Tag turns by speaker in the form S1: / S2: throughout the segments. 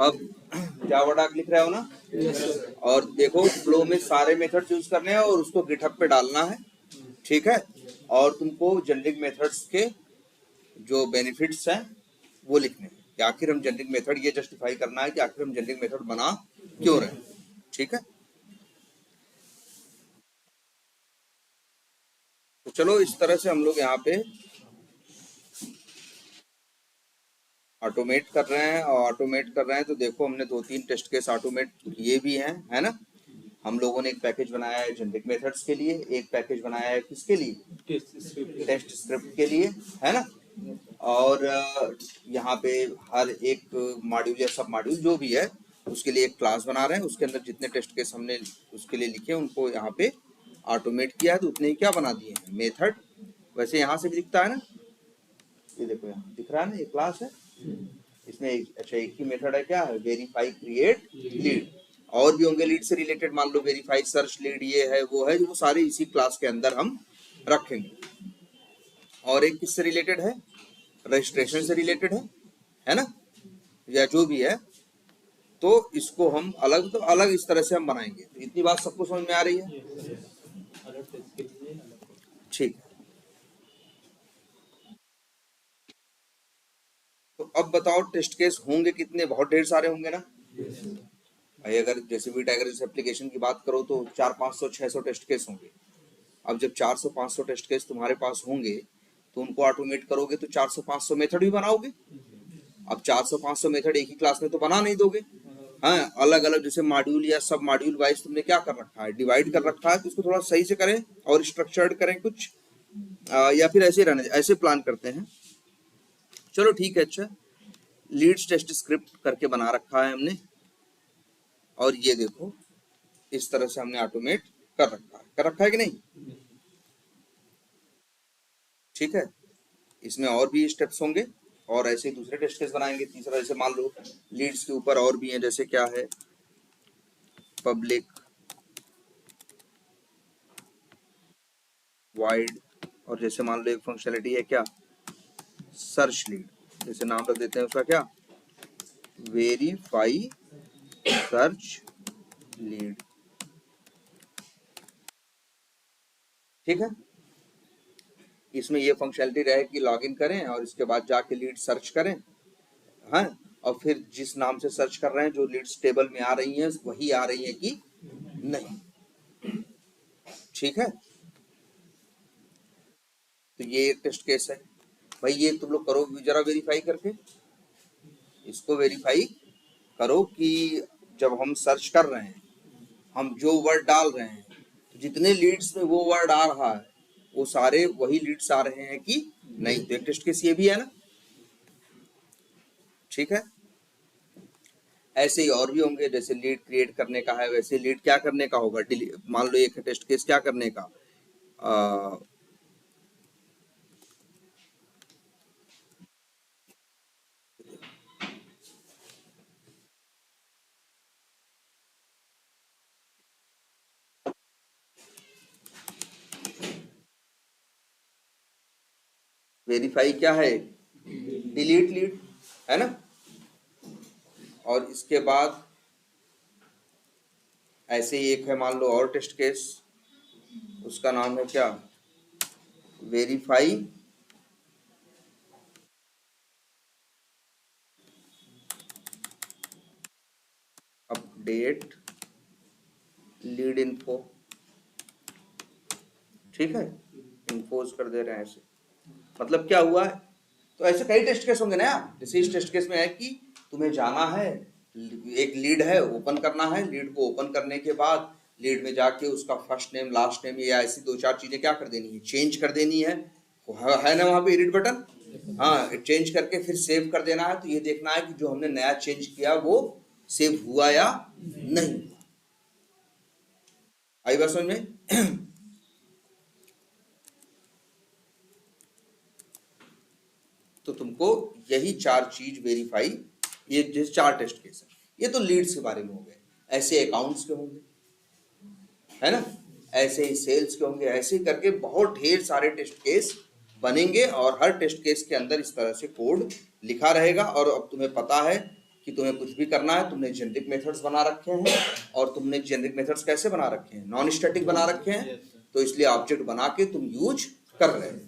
S1: अब जावा डाक लिख रहे हो ना? और देखो फ्लो में सारे मेथड यूज करने हैं और उसको गिटहब पे डालना है, ठीक है? और तुमको जेनरिक मेथड्स के जो बेनिफिट्स हैं वो लिखने हैं कि आखिर हम जेनरिक मेथड, ये जस्टिफाई करना है कि आखिर हम जेनरिक मेथड बना क्यों रहे, ठीक है? तो चलो इस तरह से हम लोग यहाँ पे ऑटोमेट कर रहे हैं, और ऑटोमेट कर रहे हैं तो देखो हमने 2-3 टेस्ट केस ऑटोमेट किए भी हैं, है ना? हम लोगों ने एक पैकेज बनाया है जेनरिक मेथड्स के लिए, एक पैकेज बनाया है किसके लिए? टेस्ट स्क्रिप्ट के लिए, है ना? और यहाँ पे हर एक मॉड्यूल या सब मॉड्यूल जो भी है उसके लिए एक क्लास बना रहे हैं, उसके अंदर जितने टेस्ट केस हमने उसके लिए लिखे उनको यहाँ पे ऑटोमेट किया है, तो उतने ही क्या बना दिए हैं? मेथड। वैसे यहाँ से भी दिखता है ना, ये देखो यहाँ दिख रहा है ना, ये क्लास है, इसमें अच्छा एक ही मेथड है, क्या है? Verify create lead. और भी होंगे लीड से रिलेटेड, मान लो वेरीफाई सर्च लीड, ये है वो है, वो सारे इसी क्लास के अंदर हम रखेंगे। और एक किससे रिलेटेड है? रजिस्ट्रेशन से रिलेटेड है ना, या जो भी है, तो इसको हम अलग, तो अलग इस तरह से हम बनाएंगे। तो इतनी बात सबको समझ में आ रही है? ठीक है, तो अब बताओ टेस्ट केस होंगे कितने? बहुत ढेर सारे होंगे ना भाई। अगर जैसे वी टाइगर एप्लीकेशन की बात करो तो 400-500-600 टेस्ट केस होंगे। अब जब 400-500 टेस्ट केस तुम्हारे पास होंगे तो उनको ऑटोमेट करोगे तो 400-500 मेथड भी बनाओगे। अब 400-500 मेथड एक ही क्लास में तो बना नहीं दोगे, हाँ, अलग अलग जैसे मॉड्यूल या सब मॉड्यूल वाइज तुमने क्या कर रखा है? डिवाइड कर रखा है, तो उसको थोड़ा सही से करें और स्ट्रक्चर्ड करें कुछ, या फिर ऐसे रहने, ऐसे प्लान करते हैं। चलो ठीक है। अच्छा, लीड्स टेस्ट स्क्रिप्ट करके बना रखा है हमने, और ये देखो इस तरह से हमने ऑटोमेट कर रखा है कि नहीं? ठीक है, इसमें और भी स्टेप्स होंगे और ऐसे ही दूसरे टेस्ट केस बनाएंगे। तीसरा जैसे मान लो लीड्स के ऊपर और भी है, जैसे क्या है? पब्लिक वाइड, और जैसे मान लो एक फंक्शनलिटी है क्या? सर्च लीड, जैसे नाम रख देते हैं उसका क्या? वेरीफाई सर्च लीड, ठीक है? इसमें ये फंक्शनलिटी रहे कि लॉगिन करें और इसके बाद जाके लीड सर्च करें, हाँ, और फिर जिस नाम से सर्च कर रहे हैं, जो लीड्स टेबल में आ रही हैं वही आ रही है कि नहीं, ठीक है? तो ये एक टेस्ट केस है भाई। ये तुम लोग करो जरा वेरीफाई करके, इसको वेरीफाई करो कि जब हम सर्च कर रहे हैं, हम जो वर्ड डाल रहे हैं, तो जितने लीड्स में वो वर्ड आ रहा है वो सारे वही लीड्स आ रहे हैं कि नहीं। तो एक टेस्ट केस ये भी है ना, ठीक है? ऐसे ही और भी होंगे, जैसे लीड क्रिएट करने का है, वैसे लीड क्या करने का होगा? मान लो एक टेस्ट केस क्या करने का? वेरीफाई क्या है? डिलीट लीड, है ना? और इसके बाद ऐसे ही एक है, मान लो और टेस्ट केस, उसका नाम है क्या? वेरीफाई अपडेट लीड इन्फो, ठीक है? इन्फोज कर दे रहे हैं ऐसे, मतलब क्या हुआ है? तो ऐसे कई टेस्ट केस होंगे ना यार। जैसे इस टेस्ट केस में है कि तुम्हें जाना है, एक लीड है, ओपन करना है, लीड को ओपन करने के बाद लीड में जाके उसका फर्स्ट नेम लास्ट नेम या ऐसी 2-4 चीजें क्या कर देनी है? चेंज कर देनी है ना वहां पे एडिट बटन, हाँ, चेंज करके फिर सेव कर देना है। तो ये देखना है कि जो हमने नया चेंज किया वो सेव हुआ या नहीं। आई बात समझ में? तो तुमको यही 4 चीज वेरीफाई, ये जैसे 4 टेस्ट केस है, ये तो लीड्स के बारे में हो गए। ऐसे अकाउंट्स के होंगे, है ना? ऐसे ही सेल्स के होंगे, ऐसे ही करके बहुत ढेर सारे टेस्ट केस बनेंगे और हर टेस्ट केस के अंदर इस तरह से कोड लिखा रहेगा। और अब तुम्हें पता है कि तुम्हें कुछ भी करना है, तुमने जेनेरिक मेथड्स बना रखे हैं, और तुमने जेनेरिक मेथड्स कैसे बना रखे हैं, नॉन स्टैटिक बना रखे हैं, तो इसलिए ऑब्जेक्ट बना के तुम यूज कर रहे हो।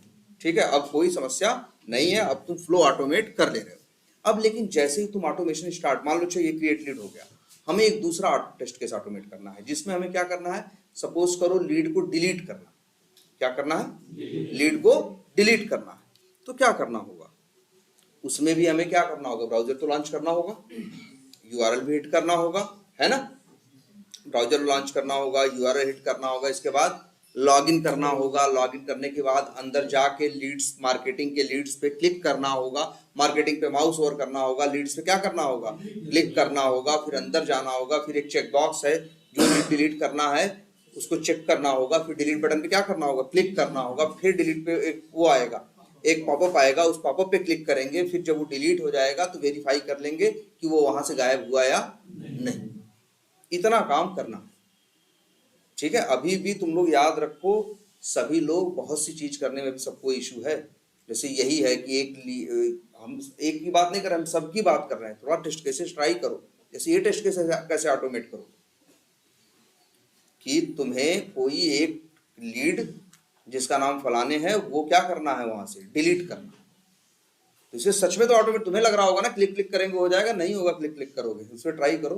S1: ठीक है, अब कोई समस्या नहीं है, अब तुम फ्लो ऑटोमेट कर ले रहे हो। अब लेकिन जैसे ही तुम ऑटोमेशन स्टार्ट, मान लो अच्छा ये क्रिएट लीड हो गया, हमें एक दूसरा टेस्ट केस ऑटोमेट करना है, जिसमें हमें क्या करना है, सपोज करो लीड को डिलीट करना। क्या करना है, लीड को डिलीट करना है। तो क्या करना होगा, उसमें भी हमें क्या करना होगा, ब्राउजर तो लॉन्च करना होगा, यूआरएल भी हिट करना होगा, है ना, ब्राउजर लॉन्च करना होगा, यूआरएल हिट करना होगा, इसके बाद लॉगिन करना होगा, लॉगिन करने के बाद अंदर जाके लीड्स, मार्केटिंग के लीड्स पे क्लिक करना होगा, मार्केटिंग पे माउस ओवर करना होगा, लीड्स पे क्या करना होगा, क्लिक करना होगा, फिर अंदर जाना होगा, फिर एक चेक बॉक्स है जो लीड डिलीट करना है उसको चेक करना होगा, फिर डिलीट बटन पे क्या करना होगा, क्लिक करना होगा, फिर डिलीट पे एक वो आएगा, एक पॉपअप आएगा, उस पॉपअप पे क्लिक करेंगे, फिर जब वो डिलीट हो जाएगा तो वेरीफाई कर लेंगे कि वो वहां से गायब हुआ या नहीं। इतना काम करना, ठीक है। अभी भी तुम लोग याद रखो, सभी लोग बहुत सी चीज करने में भी सबको इशू है। जैसे यही है कि हम एक की बात नहीं कर रहे, हम सबकी बात कर रहे हैं। थोड़ा टेस्ट केसेस ट्राई करो, जैसे ये टेस्ट केसेस कैसे ऑटोमेट करो कि तुम्हें कोई एक लीड जिसका नाम फलाने है वो क्या करना है, वहां से डिलीट करना। तो इसे सच में तो ऑटोमेट तुम्हें लग रहा होगा ना, क्लिक क्लिक करेंगे हो जाएगा, नहीं होगा। क्लिक क्लिक करोगे, उसमें ट्राई करो,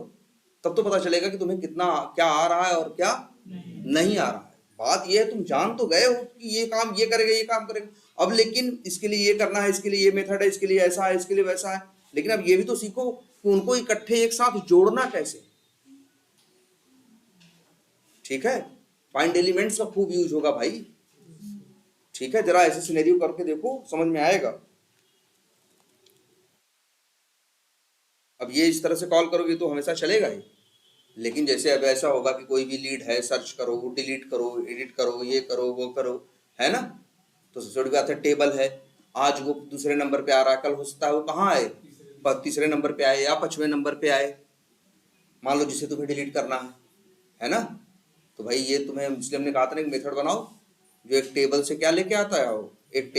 S1: तब तो पता चलेगा कि तुम्हें कितना क्या आ रहा है और क्या नहीं आ रहा है। बात ये है, तुम जान तो गए हो कि ये काम ये करेगा, ये काम करेगा। अब लेकिन इसके लिए ये करना है, इसके लिए ये मेथड है, इसके लिए ऐसा है, इसके लिए वैसा है। लेकिन अब ये भी तो सीखो कि उनको इकट्ठे एक साथ जोड़ना कैसे। ठीक है, फाइंड एलिमेंट्स का खूब यूज होगा भाई। ठीक है, जरा ऐसे सिनेरियो करके देखो, समझ में आएगा। अब ये इस तरह से कॉल करोगे तो हमेशा चलेगा ही। लेकिन जैसे अब ऐसा होगा कि कोई भी लीड है, सर्च करो, डिलीट करो, एडिट करो, ये करो, वो करो, है ना। तो सबसे बड़ी बात है, टेबल है, आज वो दूसरे नंबर पे आ रहा है, कल हो सकता है वो कहाँ आए, तीसरे नंबर पे आए या 5वें नंबर पे आए, मान लो, जिसे तुम्हें डिलीट करना है ना। तो भाई ये तुम्हें, इसलिए हमने कहा था ना एक मेथड बनाओ जो एक टेबल से क्या लेके आता है, वो एक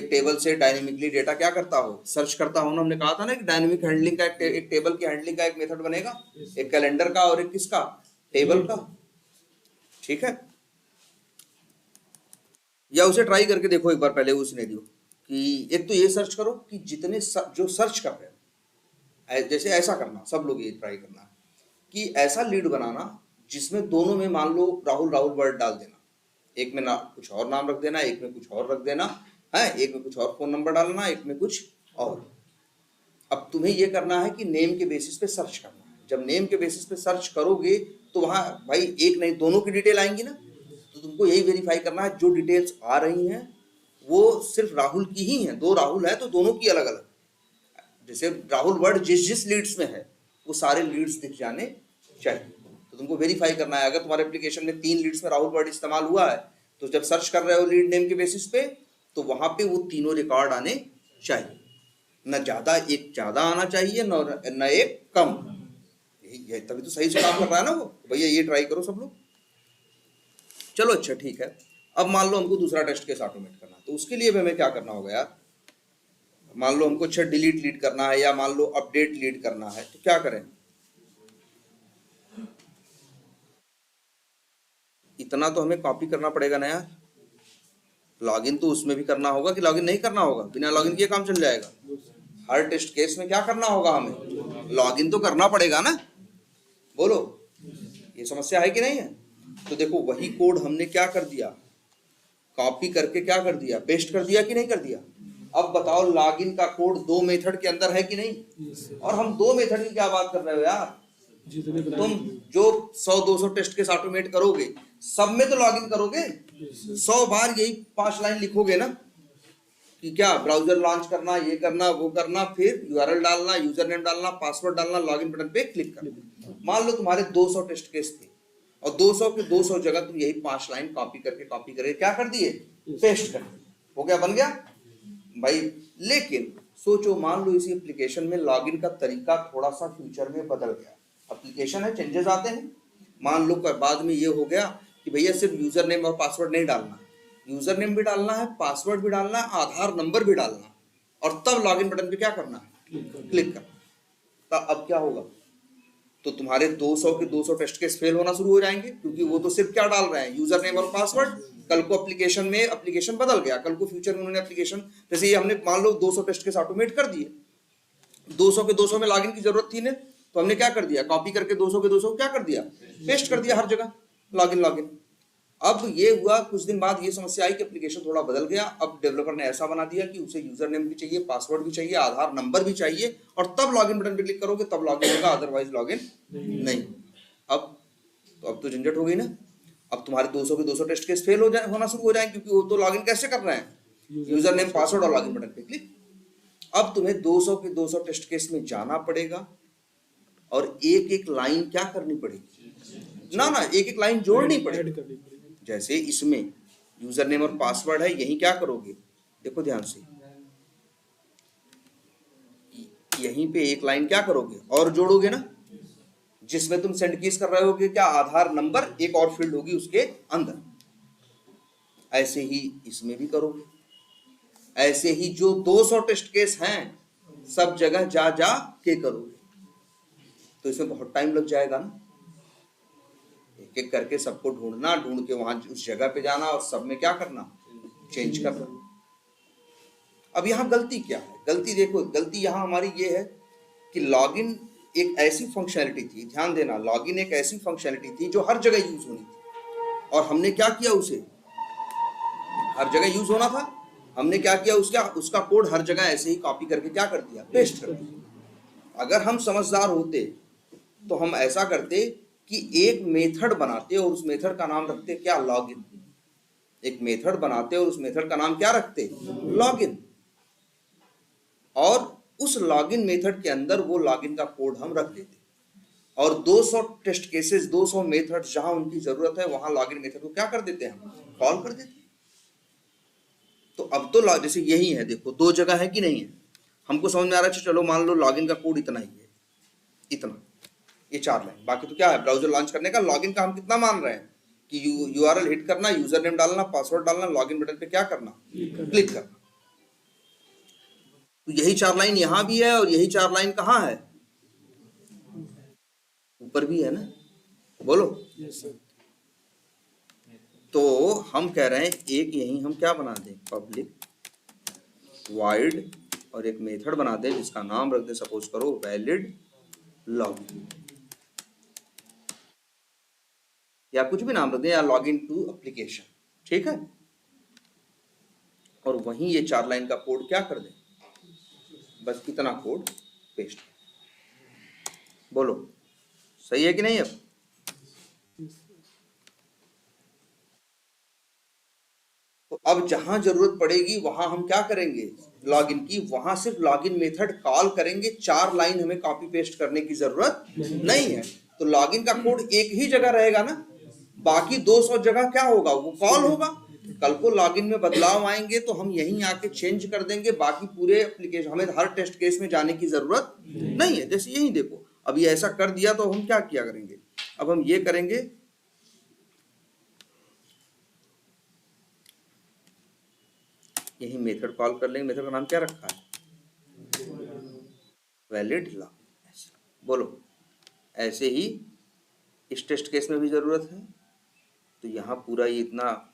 S1: टेबल से डायनेमिकली डेटा क्या करता हो, सर्च करता हो ना। हमने कहा था ना एक डायनेमिक हैंडलिंग का, एक टेबल की हैंडलिंग का एक मेथड बनेगा, एक कैलेंडर का और एक किसका, टेबल का। ठीक है, या उसे ट्राई करके देखो एक बार पहले वो सिनेरियो कि एक तो ये सर्च करो कि जितने जो सर्च कर रहे हैं, जैसे ऐसा करना, सब लोग ये ट्राई करना कि ऐसा लीड बनाना जिसमें दोनों में मान लो राहुल राहुल वर्ड डाल देना, एक में ना कुछ और नाम रख देना, एक में कुछ और रख देना है, एक में कुछ और फोन नंबर डालना, एक में कुछ और। अब तुम्हें ये करना है कि नेम के बेसिस पे सर्च करना है। जब नेम के बेसिस पे सर्च करोगे तो वहां भाई एक नहीं दोनों की डिटेल आएंगी ना। तो तुमको यही वेरीफाई करना है जो डिटेल्स आ रही हैं वो सिर्फ राहुल की ही हैं। दो राहुल है तो दोनों की अलग अलग, जैसे राहुल वर्ड जिस जिस लीड्स में है वो सारे लीड्स दिख जाने चाहिए। तो तुमको वेरीफाई करना है, अगर तुम्हारे एप्लीकेशन में 3 लीड्स में राहुल वर्ड इस्तेमाल हुआ है तो जब सर्च कर रहे हो लीड नेम के बेसिस पे तो वहां पे वो तीनों रिकॉर्ड आने चाहिए। न ज्यादा, एक ज्यादा आना चाहिए, न एक कम। यही तभी तो सही से काम कर रहा है ना वो। भैया ये ट्राई करो सब लोग। चलो अच्छा ठीक है। अब मान लो हमको दूसरा टेस्ट केस ऑटोमेट करना, तो उसके लिए भी हमें क्या करना होगा यार। मान लो हमको अच्छा डिलीट लीड करना है या मान लो अपडेट लीड करना है, तो क्या करें। इतना तो हमें कॉपी करना पड़ेगा ना यार। लॉगिन तो उसमें भी करना होगा कि लॉगिन नहीं करना होगा, बिना लॉगिन किए काम चल जाएगा। हर टेस्ट केस में क्या करना होगा, हमें लॉगिन तो करना पड़ेगा ना। बोलो, ये समस्या है कि नहीं है। तो देखो वही कोड हमने क्या कर दिया, कॉपी करके क्या कर दिया, पेस्ट कर दिया कि नहीं कर दिया। अब बताओ लॉगिन का कोड 2 मेथड के अंदर है कि नहीं। और हम 2 मेथड की क्या बात कर रहे हो यार। तुम जो 100-200 टेस्ट केस ऑटोमेट करोगे सब में तो लॉगिन करोगे, 100 बार यही 5 लाइन लिखोगे ना कि क्या ब्राउजर लॉन्च करना, ये करना, वो करना, फिर यूआरएल डालना, यूजर नेम डालना, पासवर्ड डालना, लॉगिन बटन पे क्लिक करना। मान लो तुम्हारे 200 टेस्ट केस थे और 200 के 200 जगह तुम यही 5 लाइन कॉपी करके क्या कर दिए, पेस्ट कर दिए। वो क्या बन गया भाई। लेकिन सोचो, मान लो इसी एप्लीकेशन में लॉगिन का तरीका थोड़ा सा फ्यूचर में बदल गया। एप्लीकेशन है, चेंजेस आते हैं। मान लो बाद में ये हो गया कि भैया सिर्फ यूजर नेम और पासवर्ड नहीं डालना, यूजर नेम भी डालना है, पासवर्ड भी डालना है, आधार नंबर भी डालना है, और तब लॉगिन बटन पे क्या करना है, क्लिक करना। तब अब क्या होगा, तो तुम्हारे 200 के 200 टेस्ट केस फेल होना शुरू हो जाएंगे, क्योंकि वो तो सिर्फ क्या डाल रहे हैं, यूजर नेम और पासवर्ड। कल को एप्लीकेशन में एप्लीकेशन बदल गया, कल को फ्यूचर में उन्होंने एप्लीकेशन, जैसे ये हमने मान लो 200 टेस्ट केस ऑटोमेट कर दिए, 200 के 200 में लॉगिन की जरूरत थी ना, तो हमने क्या कर दिया, कॉपी करके 200 के 200 क्या कर दिया, पेस्ट कर दिया हर जगह, लॉगिन लॉगिन। अब ये हुआ कुछ दिन बाद ये समस्या आई कि एप्लीकेशन थोड़ा बदल गया, अब डेवलपर ने ऐसा बना दिया कि उसे यूजर नेम भी चाहिए, पासवर्ड भी चाहिए, आधार नंबर भी चाहिए, और तब लॉगिन बटन पे क्लिक करोगे तब लॉगिन होगा, अदरवाइज लॉगिन नहीं। अब तो झंझट हो गई ना, अब तुम्हारे 200 के 200 टेस्ट केस फेल होना शुरू हो जाएंगे, क्योंकि वो तो लॉगिन कैसे कर रहे हैं, यूजर नेम पासवर्ड और लॉगिन बटन पे क्लिक। अब तुम्हें 200 के 200 टेस्ट केस में जाना पड़ेगा और एक एक लाइन क्या करनी पड़ेगी ना, एक एक लाइन जोड़नी पड़ेगी। जैसे इसमें यूजर नेम और पासवर्ड है, यही क्या करोगे, देखो ध्यान से, यहीं पे एक लाइन क्या करोगे और जोड़ोगे ना, जिसमें तुम सेंड कीज कर रहे होगे क्या, आधार नंबर, एक और फील्ड होगी उसके अंदर। ऐसे ही इसमें भी करोगे, ऐसे ही जो 200 टेस्ट केस हैं सब जगह जा जा के करोगे, तो इसमें बहुत टाइम लग जाएगा ना, एक एक करके सबको ढूंढना, ढूंढ के वहां उस जगह पे जाना और सब में क्या करना, चेंज करना। अब यहाँ गलती क्या है, गलती देखो, गलती यहाँ हमारी ये है कि लॉगिन एक ऐसी फंक्शनैलिटी थी, ध्यान देना, लॉगिन एक ऐसी फंक्शनैलिटी थी जो हर जगह यूज होनी थी, और हमने क्या किया, उसे हर जगह यूज होना था, हमने क्या किया, उसका कोड हर जगह ऐसे ही कॉपी करके क्या कर दिया, पेस्ट कर दिया। अगर हम समझदार होते तो हम ऐसा करते कि एक मेथड बनाते और उस मेथड का नाम रखते क्या, लॉगिन। एक मेथड बनाते और उस मेथड का नाम क्या रखते, लॉगिन, और उस लॉगिन मेथड के अंदर वो लॉगिन का कोड हम रख देते, और 200 टेस्ट केसेस, 200 मेथड जहां उनकी जरूरत है वहां लॉगिन मेथड को क्या कर देते हैं, हम कॉल कर देते हैं। तो अब तो जैसे यही है, देखो दो जगह है कि नहीं है, हमको समझ में आ रहा है, चलो मान लो लॉगिन का कोड इतना ही है, इतना, ये 4 लाइन, बाकी तो क्या है, ब्राउजर लॉन्च करने का लॉगिन का हम कितना मान रहे हैं कि यूआरएल हिट करना, यूजर नेम डालना, पासवर्ड डालना, लॉगिन बटन पे क्या करना, क्लिक करना। तो यही 4 लाइन यहां भी है, और यही 4 लाइन कहाँ है, ऊपर भी है ना, बोलो। तो हम कह रहे हैं एक यही हम क्या बना दें, पब्लिक वाइड, और एक मेथड बना दें जिसका नाम रख दे, सपोज करो वैलिड लॉगिन, या कुछ भी नाम रख दें, या लॉगिन टू एप्लीकेशन, ठीक है। और वहीं ये 4 लाइन का कोड क्या कर दें, बस इतना कोड पेस्ट, बोलो सही है कि नहीं। अब जहां जरूरत पड़ेगी वहां हम क्या करेंगे, लॉगिन की, वहां सिर्फ लॉगिन मेथड कॉल करेंगे, 4 लाइन हमें कॉपी पेस्ट करने की जरूरत नहीं है। तो लॉगिन का कोड एक ही जगह रहेगा ना, बाकी 200 जगह क्या होगा, वो कॉल होगा। कल को लॉगिन में बदलाव आएंगे तो हम यहीं आके चेंज कर देंगे, बाकी पूरे एप्लीकेशन हमें हर टेस्ट केस में जाने की जरूरत नहीं है। जैसे यही देखो, अब ये ऐसा कर दिया तो हम क्या किया करेंगे, अब हम ये करेंगे, यही मेथड कॉल कर लेंगे, मेथड का नाम क्या रखा है, वैलिड लॉगिन, बोलो। ऐसे ही इस टेस्ट केस में भी जरूरत है, तो यहाँ पूरा ये इतना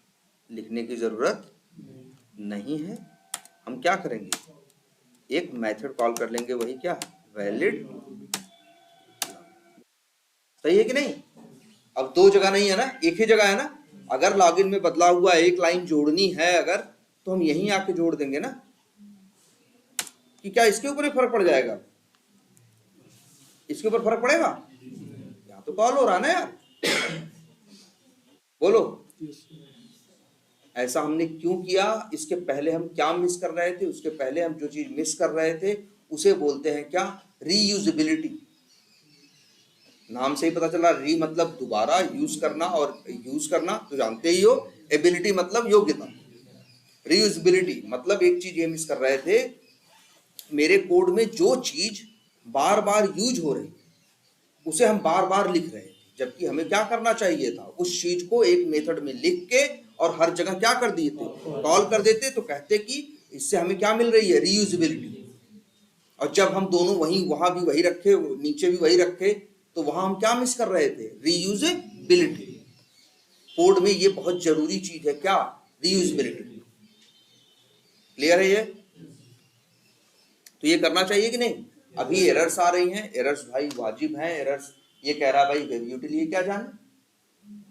S1: लिखने की जरूरत नहीं है। हम क्या करेंगे, एक मेथड कॉल कर लेंगे, वही क्या, वैलिड, सही है कि नहीं। अब 2 जगह नहीं है ना, एक ही जगह है ना। अगर लॉगिन में बदलाव हुआ, एक लाइन जोड़नी है अगर, तो हम यहीं आके जोड़ देंगे ना, कि क्या इसके ऊपर फर्क पड़ जाएगा, इसके ऊपर फर्क पड़ेगा, यहाँ तो कॉल हो रहा ना यार, बोलो। ऐसा हमने क्यों किया, इसके पहले हम क्या मिस कर रहे थे, उसके पहले हम जो चीज मिस कर रहे थे उसे बोलते हैं क्या, रीयूजेबिलिटी। नाम से ही पता चला, री मतलब दोबारा यूज करना, और यूज करना तो जानते ही हो, एबिलिटी मतलब योग्यता। रीयूजेबिलिटी मतलब एक चीज ये मिस कर रहे थे, मेरे कोड में जो चीज बार बार यूज हो रही उसे हम बार बार लिख रहे थे, जबकि हमें क्या करना चाहिए था, उस चीज को एक मेथड में लिख के और हर जगह क्या कर दिए थे, कॉल कर देते, तो कहते कि इससे हमें क्या मिल रही है, रीयूजेबिलिटी। और जब हम दोनों वहां भी वही रखे, नीचे भी वही रखे, तो वहां हम क्या मिस कर रहे थे? रीयूजेबिलिटी। कोड में ये बहुत जरूरी चीज है, क्या? रीयूजेबिलिटी। क्लियर है ये? तो ये करना चाहिए कि नहीं? अभी एरर्स आ रही हैं, एरर्स भाई वाजिब हैं एरर्स। ये कह रहा भाई वेब यूटिल, ये क्या जाने?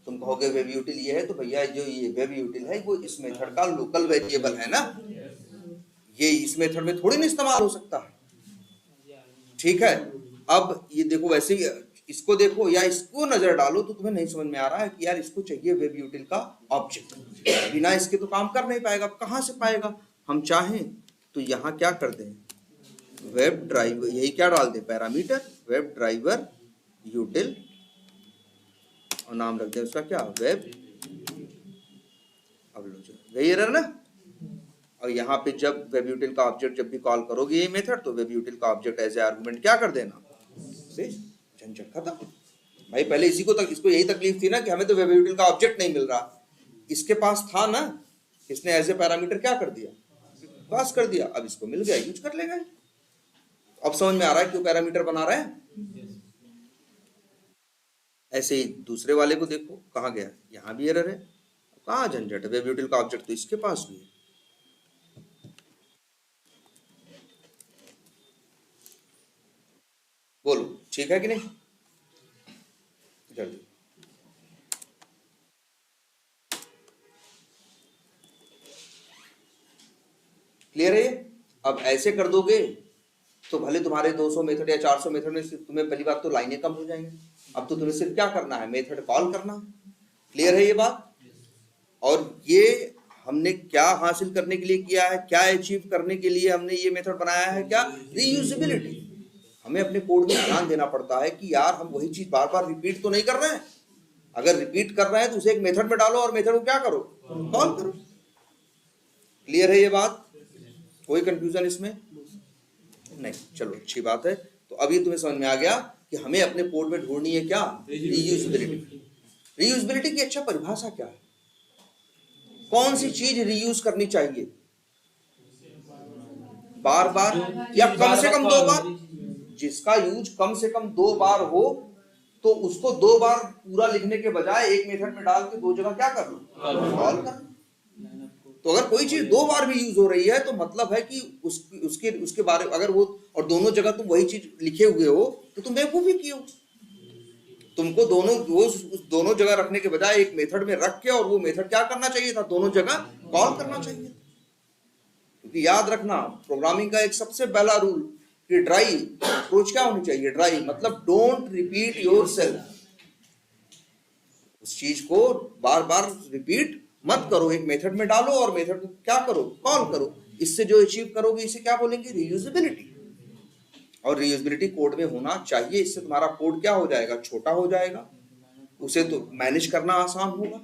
S1: तुम कहोगे वेब यूटिल ये है, तो भैया जो ये वेब यूटिल है वो इस मेथड का लोकल वेरिएबल है ना, ये इस मेथड में थोड़ी ना इस्तेमाल हो सकता है। ठीक है, अब ये देखो, वैसे ही इसको देखो या इसको नजर डालो तो तुम्हें नहीं समझ में आ रहा है कि यार इसको चाहिए वेब यूटिल का ऑब्जेक्ट, बिना इसके तो काम कर नहीं पाएगा। कहां से पाएगा? हम चाहें तो यहाँ क्या कर दें, वेब ड्राइवर, यही क्या डाल दे, पैरामीटर वेब ड्राइवर यूटिल, और नाम रख दे उसका क्या, वेब। अब लो, वही एरर ना। और यहाँ पे जब वेब यूटिल का ऑब्जेक्ट जब भी कॉल करोगे ये मेथड, तो वेब यूटिल का ऑब्जेक्ट एज ए आर्गुमेंट क्या कर देना, झंझट खत्म। भाई पहले इसी को इसको यही तकलीफ थी ना कि हमें तो वेब यूटिल का ऑब्जेक्ट नहीं मिल रहा, इसके पास था ना, इसने एज ए पैरामीटर क्या कर दिया, पास कर दिया, अब इसको मिल गया, यूज कर लेगा। अब समझ में आ रहा है क्यों पैरामीटर बना रहा है। ऐसे ही दूसरे वाले को देखो, कहाँ गया, यहाँ भी एरर है, कहाँ झंझट है, वेब यूटिल का ऑब्जेक्ट तो इसके पास भी है। बोलो ठीक है कि नहीं? जल्दी क्लियर है? अब ऐसे कर दोगे तो भले तुम्हारे 200 मेथड या 400 मेथड में तुम्हें पहली बात तो लाइनें कम हो जाएंगी। अब तो तुम्हें सिर्फ क्या करना है, मेथड कॉल करना। क्लियर है ये बात? और ये हमने क्या हासिल करने के लिए किया है, क्या अचीव करने के लिए हमने ये मेथड बनाया है, क्या, रीयूजेबिलिटी। हमें अपने कोड में ध्यान देना पड़ता है कि यार हम वही चीज बार बार रिपीट तो नहीं कर रहे हैं। अगर रिपीट कर रहे हैं तो उसे एक मेथड में डालो और मेथड को क्या करो, कॉल करो। क्लियर है ये बात? कोई कंफ्यूजन इसमें नहीं? चलो अच्छी बात है। तो अभी तुम्हें समझ में आ गया कि हमें अपने कोड में ढूंढनी है क्या, रीयूजेबिलिटी। रीयूजेबिलिटी की अच्छा परिभाषा क्या है? कौन सी चीज रीयूज करनी चाहिए, बार बार या कम से कम 2 बार? जिसका यूज कम से कम 2 बार हो, तो उसको 2 बार पूरा लिखने के बजाय एक मेथड में डाल के 2 जगह क्या कर लो, कॉल कर। तो अगर कोई चीज 2 बार भी यूज हो रही है तो मतलब है कि उसके बारे अगर वो, और दोनों जगह तुम वही चीज लिखे हुए हो तो तुम बेवकूफी किए हो। तुमको दोनों जगह रखने के बजाय एक मेथड में रख के, और वो मेथड क्या करना चाहिए था, दोनों जगह कॉल करना चाहिए। क्योंकि याद रखना, प्रोग्रामिंग का एक सबसे पहला रूल कि ड्राई अप्रोच क्या होनी चाहिए, ड्राई मतलब डोंट रिपीट योरसेल्फ। उस चीज को बार बार रिपीट मत करो, एक मेथड में डालो और मेथड को क्या करो, कॉल करो। इससे जो अचीव करोगे इसे क्या बोलेंगे, रीयूजेबिलिटी। और रीयूजेबिलिटी कोड में होना चाहिए, इससे तुम्हारा कोड क्या हो जाएगा, छोटा हो जाएगा, उसे तो मैनेज करना आसान होगा।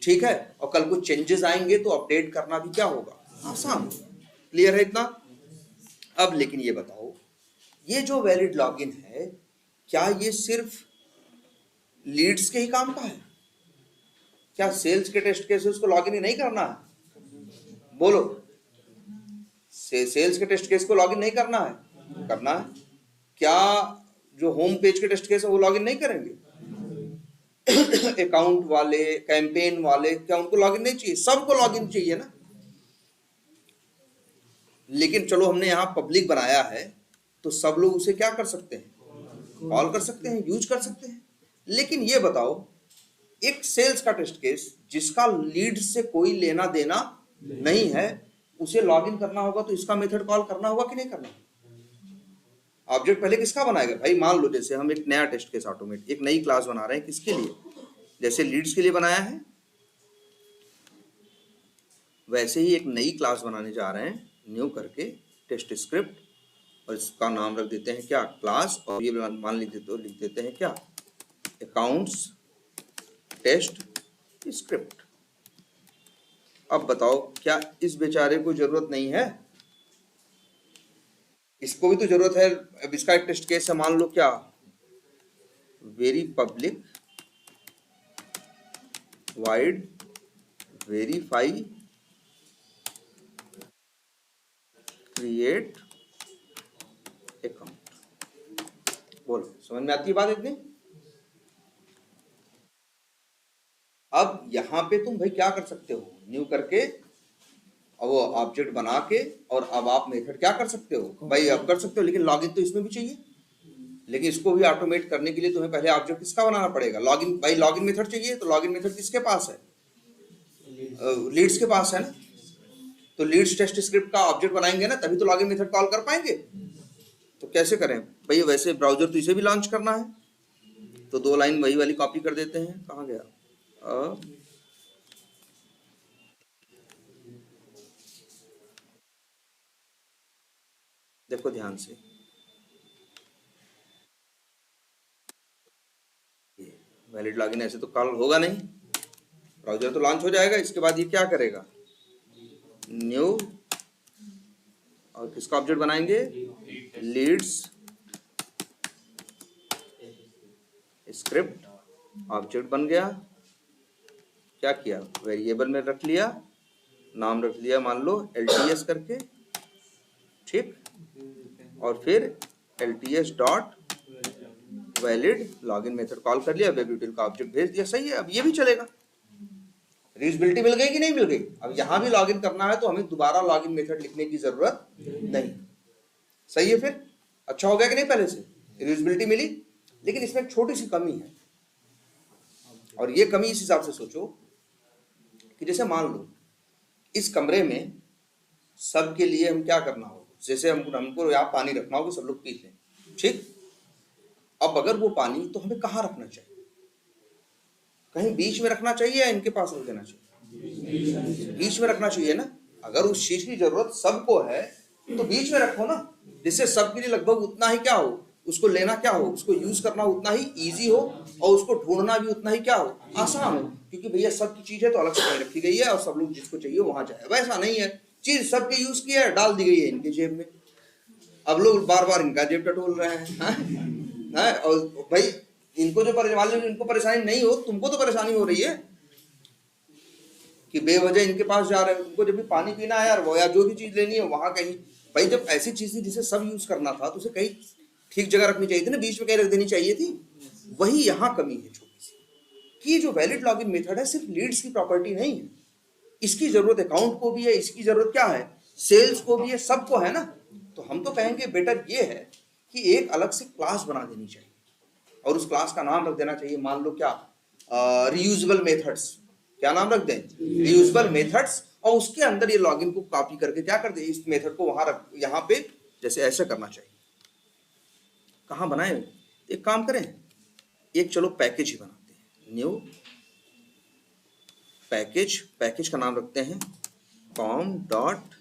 S1: ठीक है, और कल को चेंजेस आएंगे तो अपडेट करना भी क्या होगा, आसान होगा। क्लियर है इतना? अब लेकिन ये बताओ, ये जो वैलिड लॉगिन है, क्या ये सिर्फ लीड्स के ही काम का है? क्या सेल्स के टेस्ट केसेस को लॉगिन ही नहीं करना है? बोलो, सेल्स के टेस्ट केस को लॉगिन नहीं करना है? करना है। क्या जो होम पेज के टेस्ट केस है वो लॉगिन नहीं करेंगे? अकाउंट वाले, कैंपेन वाले, क्या उनको लॉगिन नहीं चाहिए? सबको लॉगिन चाहिए ना। लेकिन चलो हमने यहाँ पब्लिक बनाया है तो सब लोग उसे क्या कर सकते हैं, कॉल कर सकते हैं, यूज कर सकते हैं। लेकिन ये बताओ, एक सेल्स का टेस्ट केस जिसका लीड से कोई लेना देना नहीं है, उसे लॉगिन करना होगा तो इसका मेथड कॉल करना होगा कि नहीं करना? ऑब्जेक्ट पहले किसका बनाएगा भाई? मान लो जैसे हम एक नया टेस्ट केस ऑटोमेट, एक नई क्लास बना रहे हैं, किसके लिए, जैसे लीड्स के लिए बनाया है, वैसे ही एक नई क्लास बनाने जा रहे हैं, न्यू करके टेस्ट स्क्रिप्ट, और इसका नाम रख देते हैं क्या, क्लास, और ये मान लीजिए तो लिख देते हैं क्या, अकाउंट्स टेस्ट स्क्रिप्ट। अब बताओ, क्या इस बेचारे को जरूरत नहीं है? इसको भी तो जरूरत है। अब इसका एक टेस्ट केस है, मान लो क्या, very public wide verify create बोलो, समझ में आती है बात इतनी? अब यहाँ पे तुम भाई क्या कर सकते हो, न्यू करके अब वो ऑब्जेक्ट बना के, और अब आप मेथड क्या कर सकते हो भाई, अब कर सकते हो, लेकिन लॉगिन तो इसमें भी चाहिए। लेकिन इसको भी ऑटोमेट करने के लिए तुम्हें पहले ऑब्जेक्ट किसका बनाना पड़ेगा, लॉगिन। भाई लॉगिन मेथड चाहिए, तो लॉगिन मेथड किसके पास है, लीड्स के पास है ना। तो लीड्स टेस्ट स्क्रिप्ट का ऑब्जेक्ट बनाएंगे ना, तभी तो लॉगिन मेथड कॉल कर पाएंगे। तो कैसे करें भाई, वैसे ब्राउजर तो इसे भी लॉन्च करना है, तो 2 लाइन वही वाली कॉपी कर देते हैं। कहाँ गया, देखो ध्यान से, वैलिड लॉगिन ऐसे तो कॉल होगा नहीं, ब्राउजर तो लॉन्च हो जाएगा, इसके बाद ये क्या करेगा, न्यू, और किसका ऑब्जेक्ट बनाएंगे, लीड्स स्क्रिप्ट ऑब्जेक्ट बन गया। क्या किया, वेरिएबल में रख लिया, नाम रख लिया मान लो LTS करके, ठीक, और फिर LTS dot valid login method call कर लिया, वेब यूटिल का ऑब्जेक्ट भेज दिया। सही है, अब ये भी चलेगा। रीयूजेबिलिटी मिल गई कि नहीं मिल गई? अब यहाँ भी लॉगिन करना है तो हमें दोबारा लॉगिन मेथड लिखने की जरूरत नहीं। सही है, फिर अच्छा हो गया कि नहीं, पहले से रीयूजेबिलिटी मिली। लेकिन इसमें एक छोटी सी कमी है, और ये कमी इस हिसाब से सोचो कि जैसे मान लो इस कमरे में सबके लिए हम क्या करना हो, जैसे हमको यहाँ पानी रखना हो कि सब लोग पी लें, ठीक। अब अगर वो पानी तो हमें कहाँ रखना चाहिए, कहीं बीच में रखना चाहिए या इनके पास रख देना चाहिए? बीच में रखना चाहिए ना। अगर उस चीज की जरूरत सबको है तो बीच में रखो ना, जिससे सबके लिए लगभग उतना ही क्या हो, उसको लेना क्या हो, उसको यूज करना उतना ही इजी हो, और उसको ढूंढना भी उतना ही क्या हो, आसान हो। क्योंकि भैया सबकी चीज है तो अलग से कहीं रखी गई है और सब लोग जिसको चाहिए वहां जाए, वैसा नहीं है। चीज सबके यूज की है, डाल दी गई है इनके जेब में, अब लोग बार बार इनका जेब टटोल रहे हैं। और भाई इनको जो इनको परेशानी नहीं हो, तुमको तो परेशानी हो रही है कि बेवजह इनके पास जा रहे हो। तुमको जब भी पानी पीना है यार, वो या जो भी चीज लेनी है वहां कहीं, भाई जब ऐसी चीज थी जिसे सब यूज करना था तो उसे कहीं ठीक जगह रखनी चाहिए थी ना, बीच में कहीं रख देनी चाहिए थी। वही यहाँ कमी है छोटी सी, कि ये जो वैलिड लॉगिन मेथड है सिर्फ लीड्स की प्रॉपर्टी नहीं है, इसकी जरूरत अकाउंट को भी है, इसकी जरूरत क्या है, सेल्स को भी है, सबको है ना। तो हम तो कहेंगे बेटर ये है कि एक अलग से क्लास बना देनी चाहिए, और उस क्लास का नाम रख देना चाहिए, मान लो क्या, रीयूजेबल मेथड्स। क्या नाम रख दें, रीयूजेबल मेथड्स। और उसके अंदर ये लॉगिन को कॉपी करके क्या कर दे, इस मेथड को वहां रख, यहाँ पे जैसे ऐसा करना चाहिए। कहाँ बनाए, एक काम करें, एक चलो पैकेज ही बनाते हैं, न्यू पैकेज, पैकेज का नाम रखते हैं com dot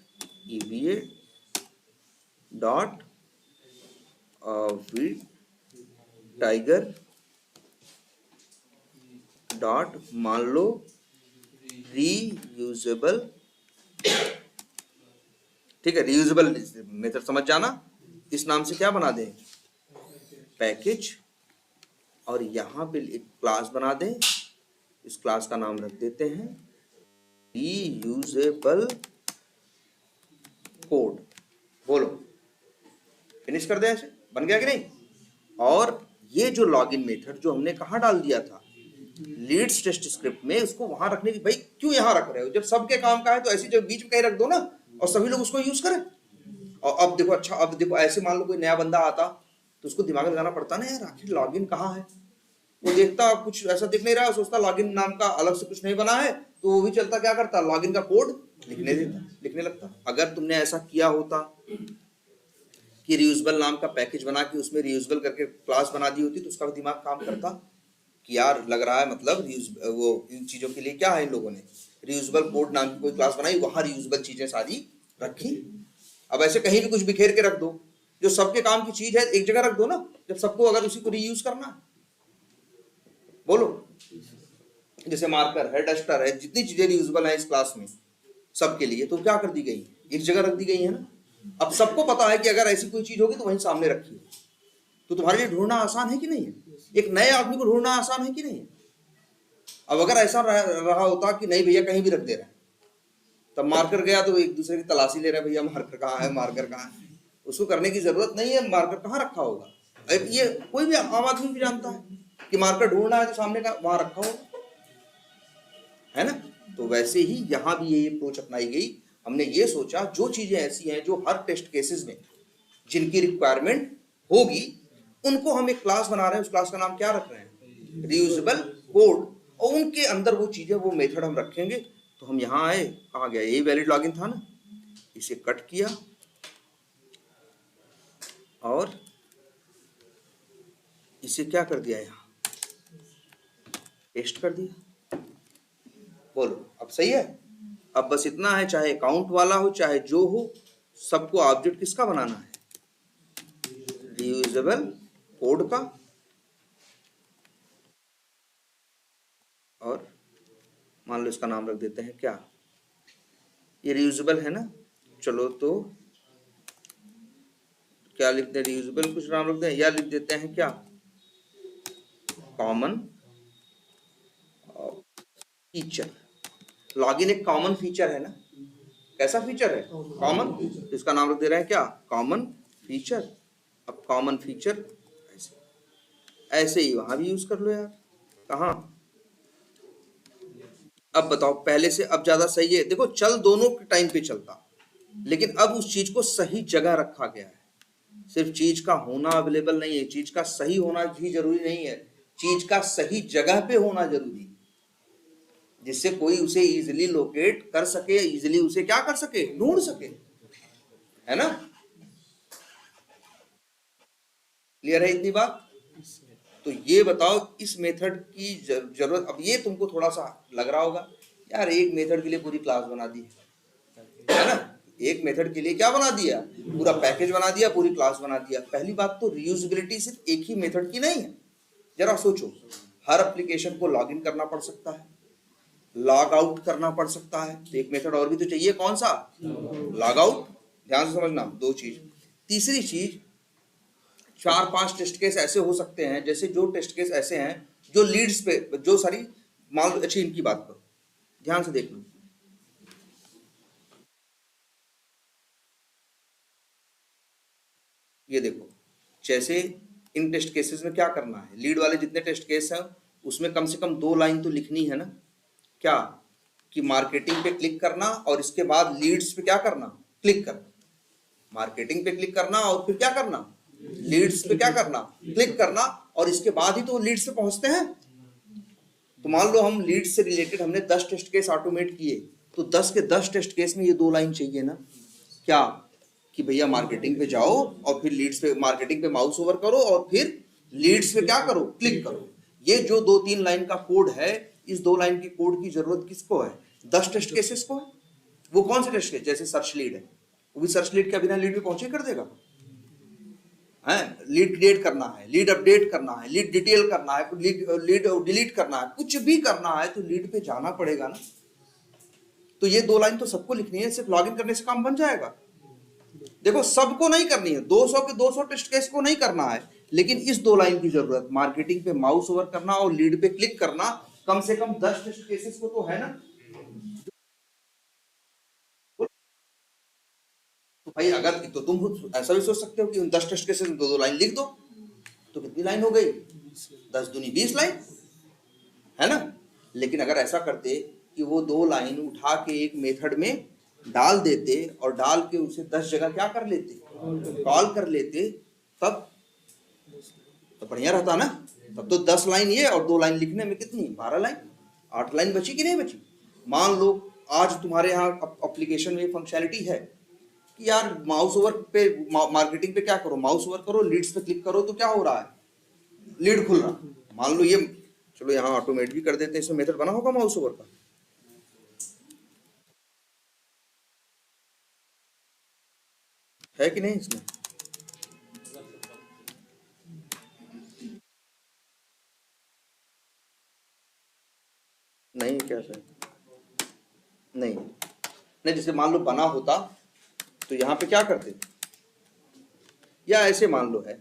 S1: eva dot tiger dot मान लो रीयूजेबल, ठीक है, रीयूजेबल मेथड समझ जाना। इस नाम से क्या बना दें, पैकेज, और यहाँ पे एक क्लास बना दें, इस क्लास का नाम रख देते हैं रीयूजेबल कोड। बोलो, फिनिश कर दे, ऐसे बन गया कि नहीं? और ये जो लॉगिन मेथड जो हमने कहाँ डाल दिया था, लीड्स टेस्ट स्क्रिप्ट में, उसको वहां रखने की, भाई क्यों यहाँ रख रहे हो, जब सबके काम का है तो ऐसी जब बीच में कहीं रख दो ना, और सभी लोग उसको यूज करें। और अब देखो, अच्छा अब देखो, ऐसे मान लो कोई नया बंदा आता तो उसको दिमाग लगाना पड़ता ना यार, आखिर लॉगिन कहाँ है। वो देखता कुछ ऐसा दिख नहीं रहा, सोचता लॉगिन नाम का अलग से कुछ नहीं बना है, तो वो भी चलता क्या करता, लॉगिन का कोड लिखने लगता। अगर तुमने ऐसा किया होता कि रीयूजेबल नाम का पैकेज बना के उसमें रीयूजेबल करके क्लास बना दी होती, तो उसका भी दिमाग काम करता कि यार लग रहा है, मतलब वो इन चीजों के लिए क्या है, इन लोगों ने रीयूजेबल कोड नाम की कोई क्लास बनाई, वहां रीयूजेबल चीजें सारी रखी। अब ऐसे कहीं भी कुछ बिखेर के रख दो, जो सबके काम की चीज है एक जगह रख दो ना, जब सबको अगर उसी को रीयूज करना है। बोलो, जैसे मार्कर है, डस्टर है, जितनी चीजें रीयूजेबल है इस क्लास में सबके लिए, तो क्या कर दी गई, एक जगह रख दी गई है ना। अब सबको पता है कि अगर ऐसी कोई चीज होगी तो वहीं सामने रखी, तो तुम्हारे लिए ढूंढना आसान है कि नहीं है, एक नए आदमी को ढूंढना आसान है कि नहीं है। अब अगर ऐसा रहा होता कि नहीं भैया कहीं भी रख दे रहे हैं, तब मार्कर गया तो एक दूसरे की तलाशी ले रहे हैं, भैया मार्कर कहाँ है, मार्कर कहाँ है। उसको करने की जरूरत नहीं है, मार्कर कहाँ रखा होगा, अब ये कोई भी आम आदमी भी जानता है कि मार्कर ढूंढना है तो सामने का वहां रखा हो, है ना। तो वैसे ही यहाँ भी ये अप्रोच अपनाई गई। हमने ये सोचा जो चीजें ऐसी हैं जो हर टेस्ट केसेस में जिनकी रिक्वायरमेंट होगी, उनको हम एक क्लास बना रहे हैं। उस क्लास का नाम क्या रख रहे हैं? Reusable code. और उनके अंदर वो चीजें, वो मेथड हम रखेंगे। तो हम यहाँ आए, कहाँ गया? यही वैलिड लॉगिन था ना, इसे कट किया और इसे क्या कर दिया, यहाँ पेस्ट कर दिया। बोलो अब सही है? अब बस इतना है, चाहे अकाउंट वाला हो चाहे जो हो, सबको ऑब्जेक्ट किसका बनाना है? रीयूजेबल कोड का। और मान लो इसका नाम रख देते हैं क्या? ये रीयूजेबल है ना, चलो तो क्या लिखते हैं? रीयूजेबल कुछ नाम रख दें, या लिख देते हैं क्या? Common feature. लॉगिन एक कॉमन फीचर है ना। कैसा फीचर है? कॉमन। इसका नाम रख दे रहे हैं क्या? Common feature. अब कॉमन फीचर ऐसे ऐसे ही वहां भी यूज कर लो यार। कहाँ? अब बताओ, पहले से अब ज्यादा सही है? देखो चल दोनों के टाइम पे चलता, लेकिन अब उस चीज को सही जगह रखा गया है। सिर्फ चीज का होना अवेलेबल नहीं है, चीज का सही होना भी जरूरी नहीं है, चीज का सही जगह पे होना जरूरी है, जिससे कोई उसे इजिली लोकेट कर सके, इजिली उसे क्या कर सके? ढूंढ सके, है ना। क्लियर है इतनी बात? तो ये बताओ इस मेथड की जरूरत, अब ये तुमको थोड़ा सा लग रहा होगा यार एक मेथड के लिए पूरी क्लास बना दी, है ना। एक मेथड के लिए क्या बना दिया? पूरा पैकेज बना दिया, पूरी क्लास बना दिया। पहली बात तो रीयूजेबिलिटी सिर्फ एक ही मेथड की नहीं है। जरा सोचो, हर एप्लीकेशन को लॉगिन करना पड़ सकता है, लॉग आउट करना पड़ सकता है, तो एक मेथड और भी तो चाहिए। कौन सा? Log out. ध्यान से समझना, दो चीज। तीसरी चीज, 4-5 टेस्ट केस ऐसे हो सकते हैं, जैसे जो टेस्ट केस ऐसे हैं जो लीड्स पे, जो सारी मान लो, अच्छी इनकी बात करो, ध्यान से देख लो। ये देखो, जैसे इन टेस्ट केसेस में क्या करना है, लीड वाले जितने टेस्ट केस हैं उसमें कम से कम 2 लाइन तो लिखनी है ना। क्या? कि मार्केटिंग पे क्लिक करना और इसके बाद लीड्स पे क्या करना? क्लिक करना। मार्केटिंग पे क्लिक करना और फिर क्या करना? लीड्स पे क्या करना? क्लिक करना। और इसके बाद ही तो लीड्स पे पहुंचते हैं। तो मान लो हम लीड्स से रिलेटेड हमने 10 टेस्ट केस ऑटोमेट किए, तो 10 के 10 टेस्ट केस में ये 2 लाइन चाहिए ना। क्या? कि भैया मार्केटिंग पे जाओ और फिर लीड्स पे, मार्केटिंग पे माउस ओवर करो और फिर लीड्स पे क्या करो? क्लिक करो। ये जो 2-3 लाइन का कोड है, इस 2 लाइन के कोड की जरूरत किसको है? 10 टेस्ट केसेस को है। वो कौन से टेस्ट केस? जैसे सर्च लीड है, वो भी सर्च लीड के बिना लीड पे पहुंचे कर देगा, है। लीड क्रिएट करना है, लीड अपडेट करना है, लीड डिटेल करना है, लीड डिलीट करना है, कुछ भी करना है तो लीड पे जाना पड़ेगा ना। तो ये 2 लाइन तो सबको लिखनी है, सिर्फ लॉगिन करने से काम बन जाएगा? देखो सबको नहीं करनी है, 200 के 200 टेस्ट केस को नहीं करना है, लेकिन इस 2 लाइन की जरूरत, मार्केटिंग पे माउस ओवर करना और लीड पे क्लिक करना, कम से कम 10 टेस्ट केसेस को तो है ना। तो भाई अगर तो तुम ऐसा भी सोच सकते हो कि उन 10 टेस्ट केसेस में 2-2 लाइन लिख दो, तो कितनी लाइन हो गई? 10 दूनी 20 लाइन, है ना। लेकिन अगर ऐसा करते कि वो 2 लाइन उठा के एक मेथड में डाल देते और डाल के उसे 10 जगह क्या कर लेते? कॉल कर लेते, तब तो बढ़िया रहता ना। तब तो 10 लाइन ये और 2 लाइन लिखने में कितनी? 12 लाइन, 8 लाइन बची कि नहीं बची? मान लो आज तुम्हारे यहाँ एप्लीकेशन में फंक्शनलिटी है कि यार माउस ओवर पे, मार्केटिंग पे क्या करो? माउस ओवर करो, लीड्स पे क्लिक करो, तो क्या हो रहा है? लीड खुल रहा। मान लो ये, चलो यहाँ ऑटोमेट भी कर देते हैं, इसमें मेथड बना होगा माउस ओवर का, है कि नहीं इसमें? नहीं क्या सर? नहीं नहीं, जैसे मान लो बना होता तो यहाँ पे क्या करते? या ऐसे मान लो है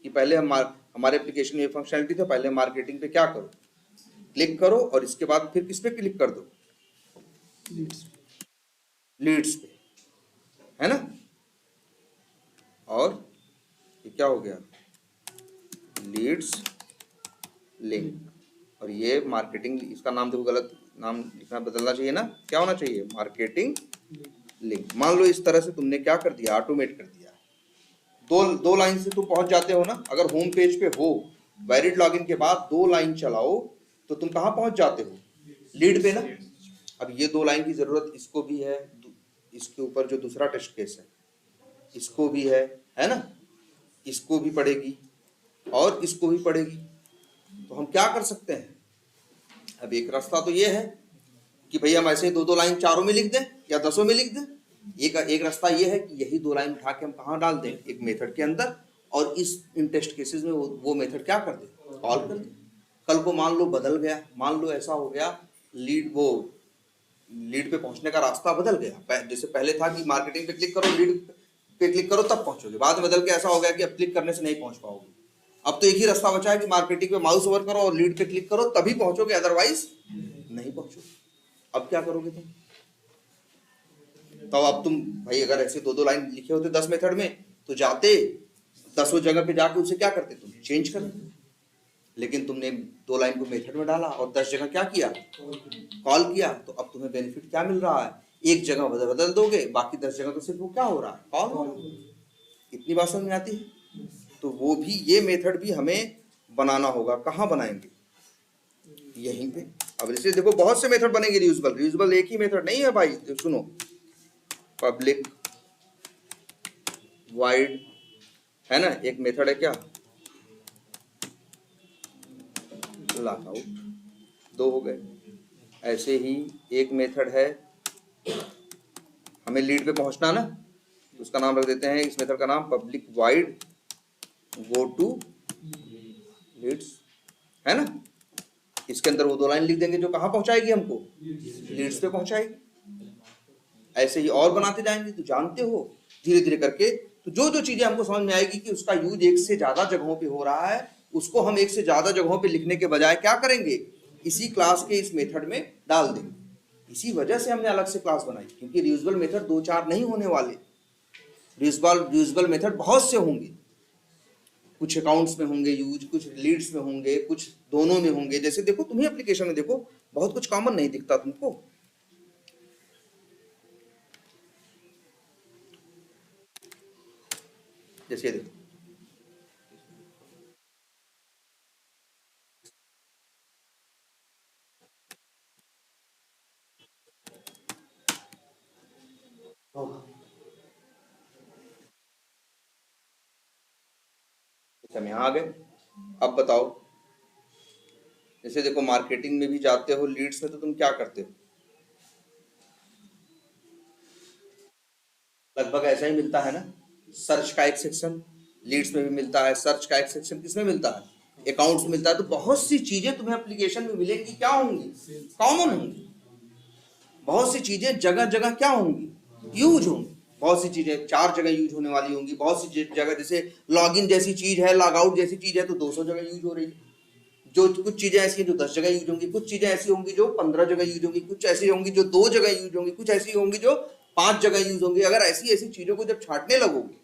S1: कि पहले हम हमारे एप्लीकेशन में ये फंक्शनलिटी था, पहले मार्केटिंग पे क्या करो? क्लिक करो और इसके बाद फिर किस पे क्लिक कर दो? लीड्स पे, है ना। और ये क्या हो गया? लीड्स लिंक, और ये मार्केटिंग, इसका नाम देखो गलत नाम लिखना, बदलना चाहिए ना, क्या होना चाहिए, मार्केटिंग लिंक। मान लो इस तरह से तुमने क्या कर दिया, ऑटोमेट कर दिया, दो लाइन से तुम पहुंच जाते हो ना। अगर होम पेज पे हो, वैलिड लॉगिन के बाद 2 लाइन चलाओ तो तुम कहां पहुंच जाते हो, लीड पे ना। अब ये 2 लाइन की जरूरत इसको भी है, इसके ऊपर जो दूसरा टेस्ट केस है इसको भी है ना, इसको भी पड़ेगी और इसको भी पड़ेगी। तो हम क्या कर सकते हैं, अब एक रास्ता तो ये है कि भाई हम ऐसे 2-2 लाइन चारों में लिख दें या 10 में लिख दें। एक रास्ता ये है कि यही 2 लाइन उठा के हम कहाँ डाल दें, एक मेथड के अंदर, और इस इन टेस्ट केसेस में वो मेथड क्या कर दे, कॉल कर दे। कल को मान लो बदल गया, मान लो ऐसा हो गया, लीड पे पहुंचने का रास्ता बदल गया। जैसे पहले था कि मार्केटिंग पे क्लिक करो, लीड पे क्लिक करो तब पहुंचोगे, बाद में बदल के ऐसा हो गया कि अब क्लिक करने से नहीं पहुंच पाओगे। अब तो एक ही रास्ता बचा है कि मार्केटिंग पे माउस ओवर करो और लीड पे क्लिक करो तभी पहुंचोगे, अदरवाइज नहीं पहुंचोगे। अब क्या करोगे तुम, तो अब तुम भाई अगर ऐसे 2-2 लाइन लिखे होते 10 मेथड में तो जाते 10 जगह पे जाके उसे क्या करते, तुम चेंज करते। लेकिन तुमने 2 लाइन को मेथड में डाला और 10 जगह क्या किया, कॉल किया। तो अब तुम्हें बेनिफिट क्या मिल रहा है, एक जगह बदल दोगे, बाकी 10 जगह तो सिर्फ वो क्या हो रहा है, कॉल हो रहा है। इतनी बात समझ में आती है। तो वो भी, ये मेथड भी हमें बनाना होगा। कहाँ बनाएंगे, यहीं पे। अब इसलिए देखो बहुत से मेथड बनेंगे रियूजेबल एक ही मेथड नहीं है भाई। सुनो, पब्लिक वाइड है ना, एक मेथड है क्या, लॉकआउट, 2 हो गए। ऐसे ही एक मेथड है, हमें लीड पे पहुंचना ना, तो उसका नाम रख देते हैं, इस मेथड का नाम public void go to leads, है ना। इसके अंदर वो 2 लाइन लिख देंगे जो कहाँ पहुंचाएगी हमको, लीड्स पे पहुंचाएगी। ऐसे ही और बनाते जाएंगे, तो जानते हो धीरे धीरे करके, तो जो जो चीजें हमको समझ में आएगी कि उसका यूज एक से ज्यादा जगहों पे हो रहा है, उसको हम एक से ज्यादा जगहों पे लिखने के बजाय क्या करेंगे, इसी क्लास के इस मेथड में डाल देंगे। इसी वजह से हमने अलग से क्लास बनाई, क्योंकि रियूजेबल मेथड 2-4 नहीं होने वाले, रियूजेबल मेथड बहुत से होंगे। कुछ अकाउंट्स में होंगे यूज, कुछ लीड्स में होंगे, कुछ दोनों में होंगे। जैसे देखो तुम्हें एप्लीकेशन में देखो बहुत कुछ कॉमन नहीं दिखता तुमको। जैसे देखो हम यहाँ आ गए। अब बताओ, जैसे देखो मार्केटिंग में भी जाते हो, लीड्स में तो तुम क्या करते हो, लगभग ऐसा ही मिलता है ना। सर्च का एक सेक्शन लीड्स में भी मिलता है, सर्च का एक सेक्शन किसमें मिलता है, अकाउंट्स में मिलता है। तो बहुत सी चीजें तुम्हें एप्लीकेशन में मिलेंगी, क्या होंगी, कॉमन होंगी। बहुत सी चीजें जगह जगह क्या होंगी, यूज होंगी। बहुत सी चीजें 4 जगह यूज होने वाली होंगी, बहुत सी जगह, जैसे लॉगिन जैसी चीज है, लॉग आउट जैसी चीज है तो 200 जगह यूज हो रही है। जो कुछ चीजें ऐसी हैं जो 10 जगह यूज होंगी, कुछ चीजें ऐसी होंगी जो 15 जगह यूज होंगी, कुछ ऐसी होंगी जो 2 जगह यूज होंगी, कुछ ऐसी होंगी जो 5 जगह यूज होंगी। अगर ऐसी ऐसी चीजों को जब छांटने लगोगे,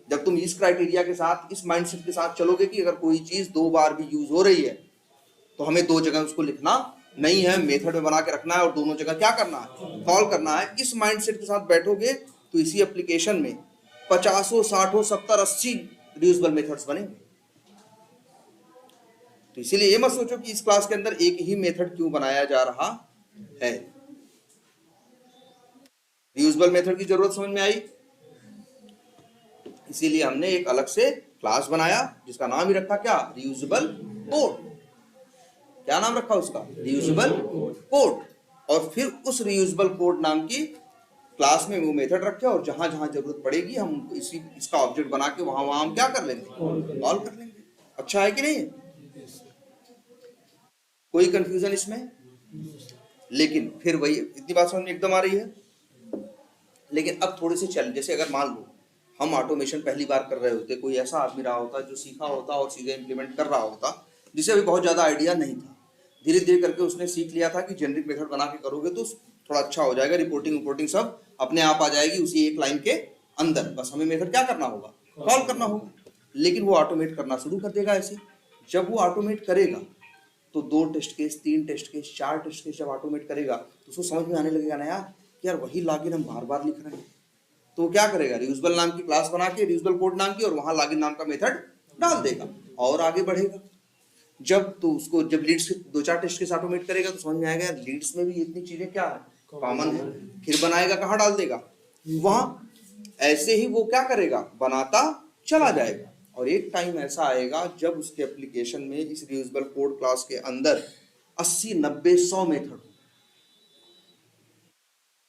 S1: जब तुम इस क्राइटेरिया के साथ, इस माइंडसेट के साथ चलोगे कि अगर कोई चीज 2 बार भी यूज हो रही है तो हमें 2 जगह उसको लिखना नहीं है, मेथड में बना के रखना है और दोनों जगह क्या करना है, कॉल करना है। इस माइंडसेट के साथ बैठोगे तो इसी एप्लीकेशन में 50, 60, 70, 80 रियूजेबल मेथड्स बनेंगे। तो इसीलिए ये मत सोचो कि इस क्लास के अंदर एक ही मेथड क्यों बनाया जा रहा है। रियूजेबल मेथड की जरूरत समझ में आई, इसीलिए हमने एक अलग से क्लास बनाया जिसका नाम ही रखा क्या, रियूजेबल कोड। क्या नाम रखा उसका, रियूजेबल कोड। और फिर उस रियूजेबल कोड नाम की क्लास में वो मेथड रखे और जहां जहां जरूरत पड़ेगी हम इसका ऑब्जेक्ट बना के वहां वहां हम क्या कर लेंगे, कॉल कर लेंगे। अच्छा है कि नहीं, कोई कंफ्यूजन इसमें। लेकिन फिर वही, इतनी बात समझ में एकदम आ रही है। लेकिन अब थोड़े से चैलेंज, जैसे अगर मान लो हम ऑटोमेशन पहली बार कर रहे होते, कोई ऐसा आदमी रहा होता जो सीखा होता और सीधे इंप्लीमेंट कर रहा होता, जिसे अभी बहुत ज्यादा आइडिया नहीं था, धीरे धीरे करके उसने सीख लिया था कि जेनरिक मेथड बना के करोगे तो थोड़ा अच्छा हो जाएगा, रिपोर्टिंग सब अपने आप आ जाएगी उसी एक लाइन के अंदर। बस हमें मेथड क्या करना होगा, कॉल करना होगा। लेकिन वो ऑटोमेट करना शुरू कर देगा ऐसे। जब वो ऑटोमेट करेगा तो 2 test case, 3 test case, 4 test case जब ऑटोमेट करेगा तो उसको समझ में आने लगेगा ना यार कि यार वही लॉगिन हम बार बार लिख रहे हैं। तो क्या करेगा, रियूजेबल नाम की क्लास बना के रियूजेबल कोड नाम की, और वहां लॉगिन नाम का मेथड डाल देगा और आगे बढ़ेगा। जब तो उसको जब लीड्स के 2-4 टेस्ट केस ऑटोमेट करेगा तो समझ में आएगा यार लीड्स में भी इतनी चीजें क्या है, कॉमन है। फिर बनाएगा, कहाँ डाल देगा, वहां। ऐसे ही वो क्या करेगा, बनाता चला जाएगा। और एक टाइम ऐसा आएगा जब उसके एप्लीकेशन में इस रियूजेबल कोड क्लास के अंदर 80, 90, 100 मेथड।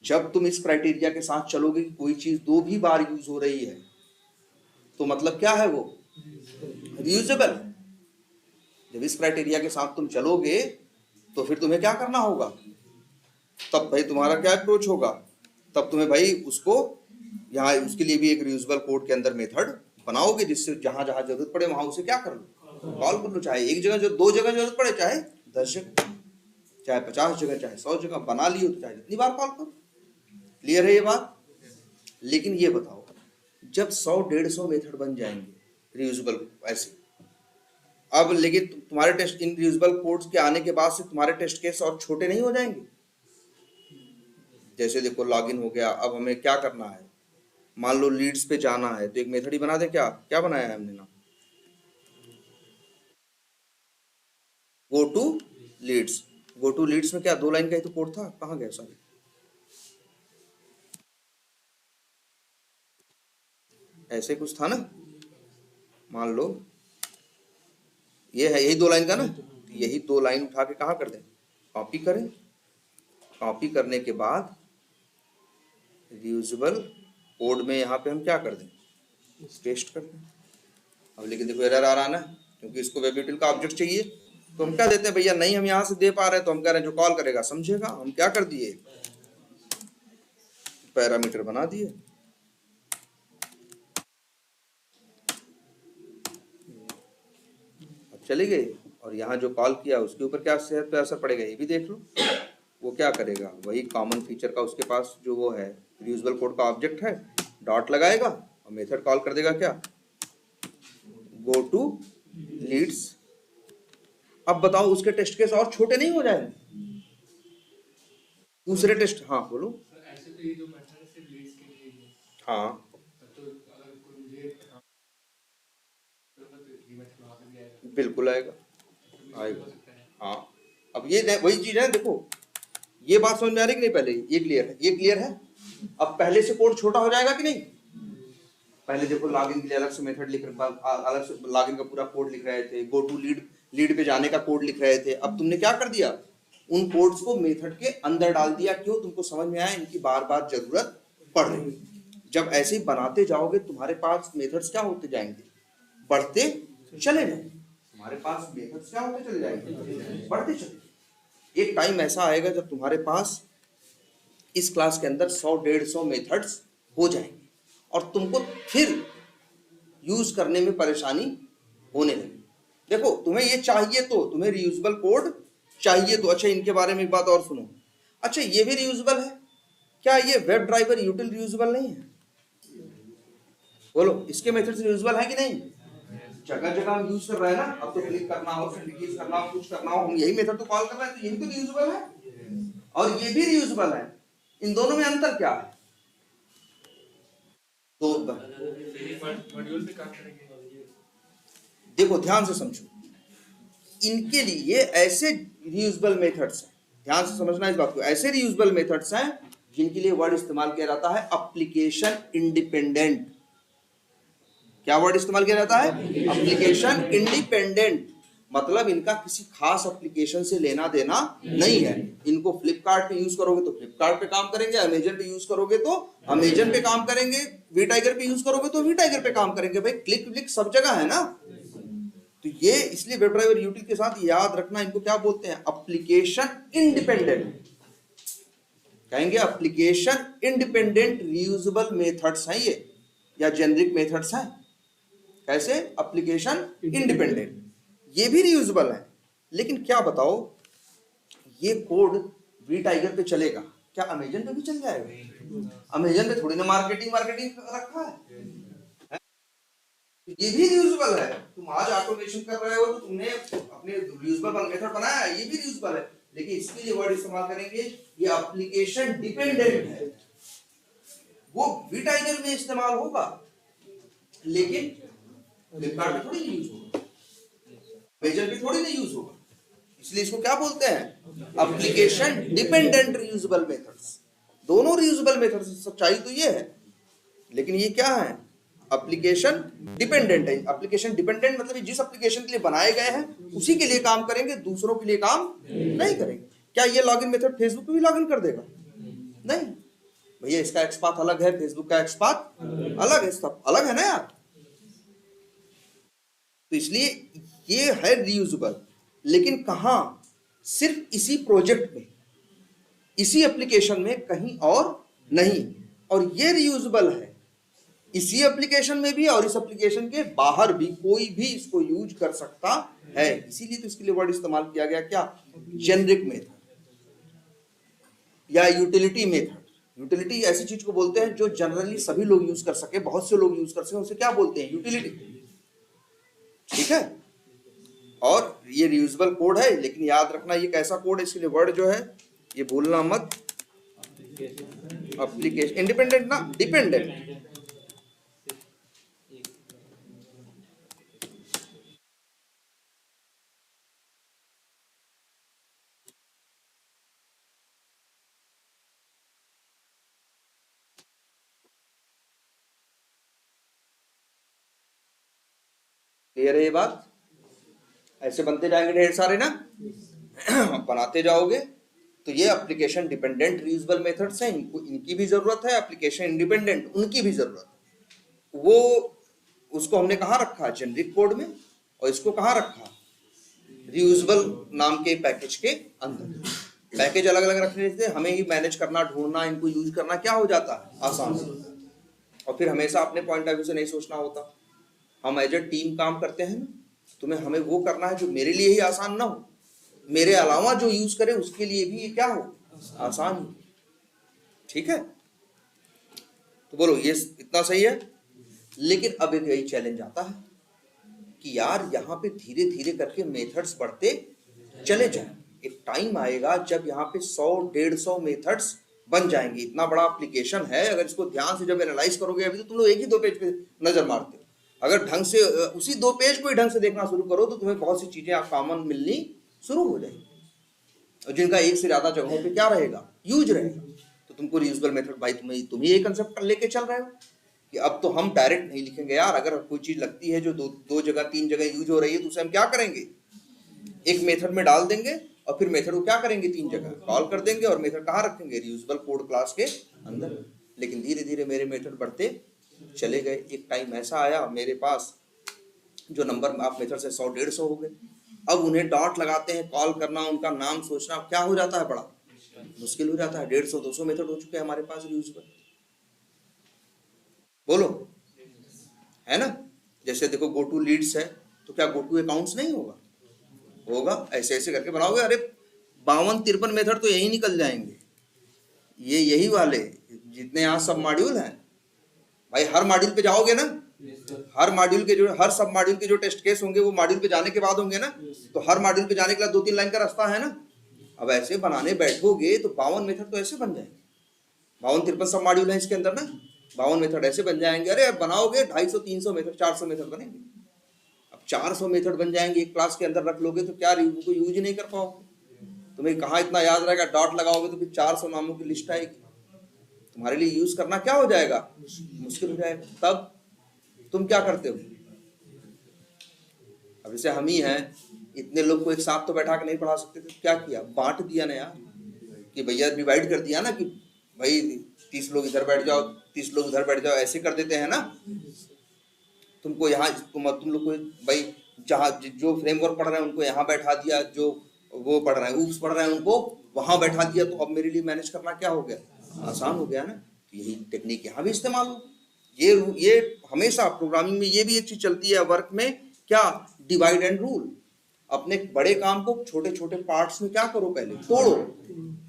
S1: जब तुम इस क्राइटेरिया के साथ चलोगे कि कोई चीज 2 भी बार यूज हो रही है तो मतलब क्या है, वो रियूजेबल। जब इस क्राइटेरिया के साथ तुम चलोगे तो फिर तुम्हें क्या करना होगा, तब भाई तुम्हारा क्या अप्रोच होगा, तब तुम्हें भाई उसको यहाँ उसके लिए भी एक रियूजेबल कोड के अंदर मेथड बनाओगे, जिससे जहां जहां जरूरत पड़े वहां उसे क्या कर लो, कॉल कर लो। चाहे एक जगह, जो 2 जगह जरूरत पड़े, चाहे 10 जगह, चाहे 50 जगह, चाहे 100 जगह बना लियो तो चाहे जितनी बार कॉल करो। क्लियर है ये बात। लेकिन ये बताओ, जब 100-150 मेथड बन जाएंगे रियूजेबल ऐसे, अब लेकिन तुम्हारे टेस्ट इन रियूजेबल कोड्स के आने के बाद से तुम्हारे टेस्ट केस और छोटे नहीं हो जाएंगे। जैसे देखो लॉगिन हो गया, अब हमें क्या करना है, मान लो लीड्स पे जाना है तो एक मेथड ही बना दे। क्या क्या बनाया है हमने ना, go to leads. Go to leads में क्या 2 लाइन का ही तो कोड था, कहाँ गया सॉरी, ऐसे कुछ था ना, मान लो ये है, यही 2 लाइन का ना, यही 2 लाइन उठा के कहाँ कर दें, कॉपी करें। कॉपी करने के बाद रियूजेबल कोड में यहाँ पे हम क्या कर दें, पेस्ट कर दें। अब लेकिन देखो एरर आ रहा ना, क्योंकि इसको वेब यूटिल का ऑब्जेक्ट चाहिए। तो हम क्या देते हैं, भैया नहीं हम यहाँ से दे पा रहे हैं, तो हम कह रहे हैं जो कॉल करेगा समझेगा। हम क्या कर दिए, पैरामीटर बना दिए। अब चले गए, और यहाँ जो कॉल किया उसके ऊपर क्या सेहत पे असर पड़ेगा ये भी देख लो। वो क्या करेगा, वही कॉमन फीचर का उसके पास जो वो है रियूजेबल कोड का ऑब्जेक्ट है, डॉट लगाएगा और मेथड कॉल कर देगा क्या, गो टू लीड्स। अब बताओ उसके टेस्ट केस और छोटे नहीं हो जाएंगे, दूसरे टेस्ट। हाँ बोलो। ऐसे तो ये जो मेथड है सिर्फ लीड्स के लिए ही है। हाँ तो अगर कोई मुझे बिल्कुल आएगा, आएगा। हाँ अब ये वही चीज है, देखो ये बात समझ में आ रही कि नहीं, पहले ये क्लियर है, ये क्लियर है। अब पहले से कोड छोटा हो जाएगा कि नहीं। पहले देखो लॉगिन के लिए अलग से मेथड लिख रहे, अलग से लॉगिन का पूरा कोड लिख रहे थे, गो टू लीड पे जाने का कोड लिख रहे थे। अब तुमने क्या कर दिया, उन कोड्स को मेथड के अंदर डाल दिया। क्यों, तुमको समझ में आया इनकी बार बार जरूरत पड़ रही। जब ऐसे ही बनाते जाओगे तुम्हारे पास मेथड्स क्या होते जाएंगे, बढ़ते चले जाएंगे। तुम्हारे पास मेथड्स क्या होते चले जाएंगे, बढ़ते चले। एक टाइम ऐसा आएगा जब तुम्हारे पास इस क्लास के अंदर 100-150 मेथड्स हो जाएंगे और तुमको फिर यूज करने में परेशानी होने लगी। देखो तुम्हें ये चाहिए तो, तुम्हें रियूजेबल कोड चाहिए तो, अच्छा इनके बारे में एक बात और सुनो। अच्छा ये भी रियूजेबल है क्या, ये वेब ड्राइवर यूटिल रियूजेबल नहीं है, बोलो इसके मेथड्स रियूजेबल है कि नहीं। जगह जगह हम यूज कर रहे हैं ना, अब तो क्लिक करना हो, सिंडिकेट करना हो, कुछ करना हो, हम यही मेथड तो कॉल कर रहे हैं, तो यही तो रियूजेबल है और ये भी रियूजेबल है। इन दोनों में अंतर क्या है, तो देखो ध्यान से समझो, इनके लिए ऐसे रियूजेबल मेथड्स हैं, ध्यान से समझना इस बात को, ऐसे रियूजेबल मेथड्स हैं जिनके लिए वर्ड इस्तेमाल किया जाता है एप्लीकेशन इंडिपेंडेंट। क्या वर्ड इस्तेमाल किया जाता है, एप्लीकेशन इंडिपेंडेंट। मतलब इनका किसी खास एप्लीकेशन से लेना देना नहीं है। इनको फ्लिपकार्ट पे यूज करोगे तो फ्लिपकार्ट पे काम करेंगे, अमेजन पे यूज करोगे तो अमेजन पे काम करेंगे, वी टाइगर पे यूज करोगे तो वी टाइगर पे काम करेंगे। भाई क्लिक क्लिक सब जगह है ना। तो ये इसलिए वेब ड्राइवर यूटिल के साथ याद रखना, इनको क्या बोलते हैं, एप्लीकेशन इंडिपेंडेंट कहेंगे। एप्लीकेशन इंडिपेंडेंट रियूजेबल मेथड्स हैं ये, या जेनरिक मेथड्स हैं। कैसे, एप्लीकेशन इंडिपेंडेंट, ये भी रियूजेबल है। लेकिन क्या बताओ, ये कोड वी टाइगर पे चलेगा क्या, अमेजन पे भी चल जाएगा। अमेजन पे थोड़ी ना मार्केटिंग रखा है। ये भी रियूजेबल है। तुम आज ऑटोमेशन कर रहे हो तो तुमने अपने रियूजेबल मेथड बनाया, ये भी रियूजेबल है, लेकिन इसके लिए वर्ड इस्तेमाल करेंगे ये एप्लीकेशन डिपेंडेंट है। वो विटाइजर में इस्तेमाल होगा लेकिन फ्लिपकार्ट में थोड़ी नहीं यूज होगा, पेजर पे थोड़ी नहीं यूज होगा। इसलिए इसको क्या बोलते हैं? Application dependent reusable methods. दोनों रियूजेबल मेथड्स, सच्चाई तो ये है, लेकिन ये क्या है? एप्लीकेशन डिपेंडेंट है। एप्लीकेशन डिपेंडेंट मतलब जिस एप्लीकेशन के लिए बनाए गए हैं उसी के लिए काम करेंगे, दूसरों के लिए काम नहीं करेंगे। क्या ये लॉगिन मेथड फेसबुक पे भी लॉगिन कर देगा? नहीं भैया, इसका एक्सपाथ अलग है, फेसबुक का एक्सपाथ अलग है, सब अलग है ना यार। तो इसलिए ये है रियूजेबल, लेकिन कहां? सिर्फ इसी प्रोजेक्ट में, इसी एप्लीकेशन में, कहीं और नहीं। और ये रियूजेबल है इसी एप्लीकेशन में भी और इस एप्लीकेशन के बाहर भी, कोई भी इसको यूज कर सकता है। इसीलिए तो इसके लिए वर्ड इस्तेमाल किया गया क्या? जेनरिक मेथड या यूटिलिटी मेथड। यूटिलिटी ऐसी चीज को बोलते हैं जो जनरली सभी लोग यूज कर सके, बहुत से लोग यूज कर सके, उसे क्या बोलते हैं? यूटिलिटी। ठीक है। और ये रियूजेबल कोड है, लेकिन याद रखना ये कैसा कोड है, इसके लिए वर्ड जो है ये भूलना मत। एप्लीकेशन इंडिपेंडेंट ना, डिपेंडेंट। क्लियर है ये बात? ऐसे बनते जाएंगे ढेर सारे ना, बनाते जाओगे। तो ये एप्लीकेशन डिपेंडेंट रियूजेबल मेथड्स हैं, इनको, इनकी भी जरूरत है। एप्लीकेशन इंडिपेंडेंट, उनकी भी जरूरत है। वो उसको हमने कहाँ रखा? जेनरिक कोड में। और इसको कहाँ रखा? रियूजेबल नाम के पैकेज के अंदर। पैकेज अलग अलग रखने से हमें ही मैनेज करना, ढूंढना, इनको यूज करना क्या हो जाता है? आसान हो जाता है। और फिर हमेशा अपने पॉइंट ऑफ व्यू से नहीं सोचना होता। हम एज ए टीम काम करते हैं ना, तुम्हें हमें वो करना है जो मेरे लिए ही आसान ना हो, मेरे अलावा जो यूज करे उसके लिए भी ये क्या हो? आसान हो। ठीक है। तो बोलो ये इतना सही है। लेकिन अब एक यही चैलेंज आता है कि यार यहाँ पे धीरे धीरे करके मेथड्स बढ़ते चले जाएं। एक टाइम आएगा जब यहाँ पे 100-150 मेथड्स बन जाएंगे। इतना बड़ा एप्लीकेशन है, अगर इसको ध्यान से जब एनालाइज करोगे, अभी तो तुम लोग एक ही 2 पेज पे नजर मारते हो, अगर ढंग से उसी 2 पेज को ही ढंग से देखना शुरू करो तो तुम्हें बहुत सी चीजें कॉमन मिलनी शुरू हो जाएगी, और जिनका एक से ज्यादा जगहों पे क्या रहेगा? यूज रहेगा। तो तुमको रियूजेबल मेथड, भाई तुम ही ये कंसेप्ट लेके चल रहे हो कि अब तो हम डायरेक्ट नहीं लिखेंगे यार। अगर कोई चीज लगती है जो 2 जगह 3 जगह यूज हो रही है तो उसे हम क्या करेंगे? एक मेथड में डाल देंगे और फिर मेथड को क्या करेंगे? 3 जगह कॉल कर देंगे और मेथड कहाँ रखेंगे? रियूजेबल कोड क्लास के अंदर। लेकिन धीरे धीरे मेरे मेथड बढ़ते चले गए। एक टाइम ऐसा आया मेरे पास जो नंबर आप मेथड से 100-150 हो गए। अब उन्हें डॉट लगाते हैं, कॉल करना, उनका नाम सोचना क्या हो जाता है? बड़ा मुश्किल हो जाता है। 150-200 मेथड हो चुके हैं हमारे पास रियूजेबल। बोलो, है ना? जैसे देखो गो टू लीड्स है, तो क्या गो टू अकाउंट्स नहीं होगा? होगा। ऐसे ऐसे करके बनाओगे, अरे 52-53 मेथड तो यही निकल जाएंगे। ये यही वाले जितने यहाँ सब मॉड्यूल हैं भाई, हर मॉड्यूल पे जाओगे ना, हर मॉड्यूल के जो, हर सब मॉड्यूल के जो टेस्ट केस होंगे वो मॉड्यूल पे जाने के बाद होंगे ना। तो हर मॉड्यूल पे जाने के लिए 2-3 लाइन का रास्ता है ना। अब ऐसे बनाने बैठोगे तो 52 मेथड तो ऐसे बन जाएंगे। 52-53 सब मॉड्यूल है इसके अंदर ना, 52 मेथड ऐसे बन जाएंगे। अरे अब बनाओगे 250-300 मेथड, 400 मेथड बनेंगे। अब 400 मेथड बन जाएंगे, एक क्लास के अंदर रख लोगे तो क्या को यूज ही नहीं कर पाओगे। तुम्हें कहाँ इतना याद रहेगा? डॉट लगाओगे तो फिर 400 नामों की लिस्ट आएगी, तुम्हारे लिए यूज करना क्या हो जाएगा? मुश्किल हो जाएगा। तब तुम क्या करते हो? अब जैसे हम ही हैं, इतने लोग को एक साथ तो बैठा के नहीं पढ़ा सकते थे, क्या किया? बांट दिया ना यार, कि भैया डिवाइड कर दिया ना, कि भाई 30 लोग इधर बैठ जाओ, 30 लोग उधर बैठ जाओ, ऐसे कर देते हैं ना। तुमको यहाँ तुम लोग को भाई जहाँ जो फ्रेमवर्क पढ़ रहे हैं उनको यहाँ बैठा दिया, जो वो पढ़ रहे हैं, ऊप्स पढ़ रहे हैं, उनको वहां बैठा दिया। तो अब मेरे लिए मैनेज करना क्या हो गया? आसान हो गया ना। तो यही टेक्निक यहाँ भी इस्तेमाल हो। ये हमेशा प्रोग्रामिंग में ये भी एक चीज चलती है वर्क में, क्या? Divide and rule. अपने बड़े काम को छोटे छोटे पार्ट्स में क्या करो? पहले तोड़ो,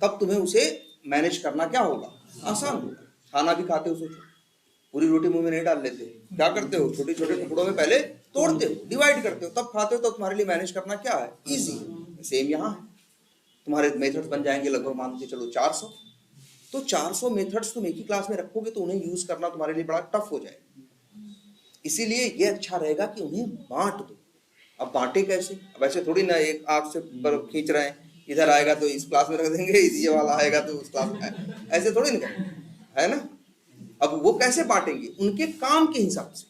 S1: तब तुम्हें उसे मैनेज करना क्या होगा? आसान होगा। खाना भी खाते हो सोचो, पूरी रोटी मुंह में नहीं डाल लेते, क्या करते हो, छोटे छोटे टुकड़ों में पहले तोड़ते हो, डिवाइड करते हो, तब खाते हो। तो तुम्हारे लिए मैनेज करना क्या है, इजी। सेम यहाँ है, तुम्हारे मेथड्स बन जाएंगे लगभग मान के चलो 400। तो 400 मेथड्स तुम एक ही क्लास में रखोगे तो उन्हें यूज करना तुम्हारे लिए बड़ा टफ हो जाएगा। इसीलिए ये अच्छा रहेगा कि उन्हें बांट दो। अब बांटे कैसे, अब ऐसे थोड़ी ना एक आग से खींच रहे हैं, इधर आएगा तो इस क्लास में रख देंगे, ये वाला आएगा तो उस क्लास में, ऐसे थोड़ी ना करेंगे, है ना। अब वो कैसे बांटेंगे, उनके काम के हिसाब से,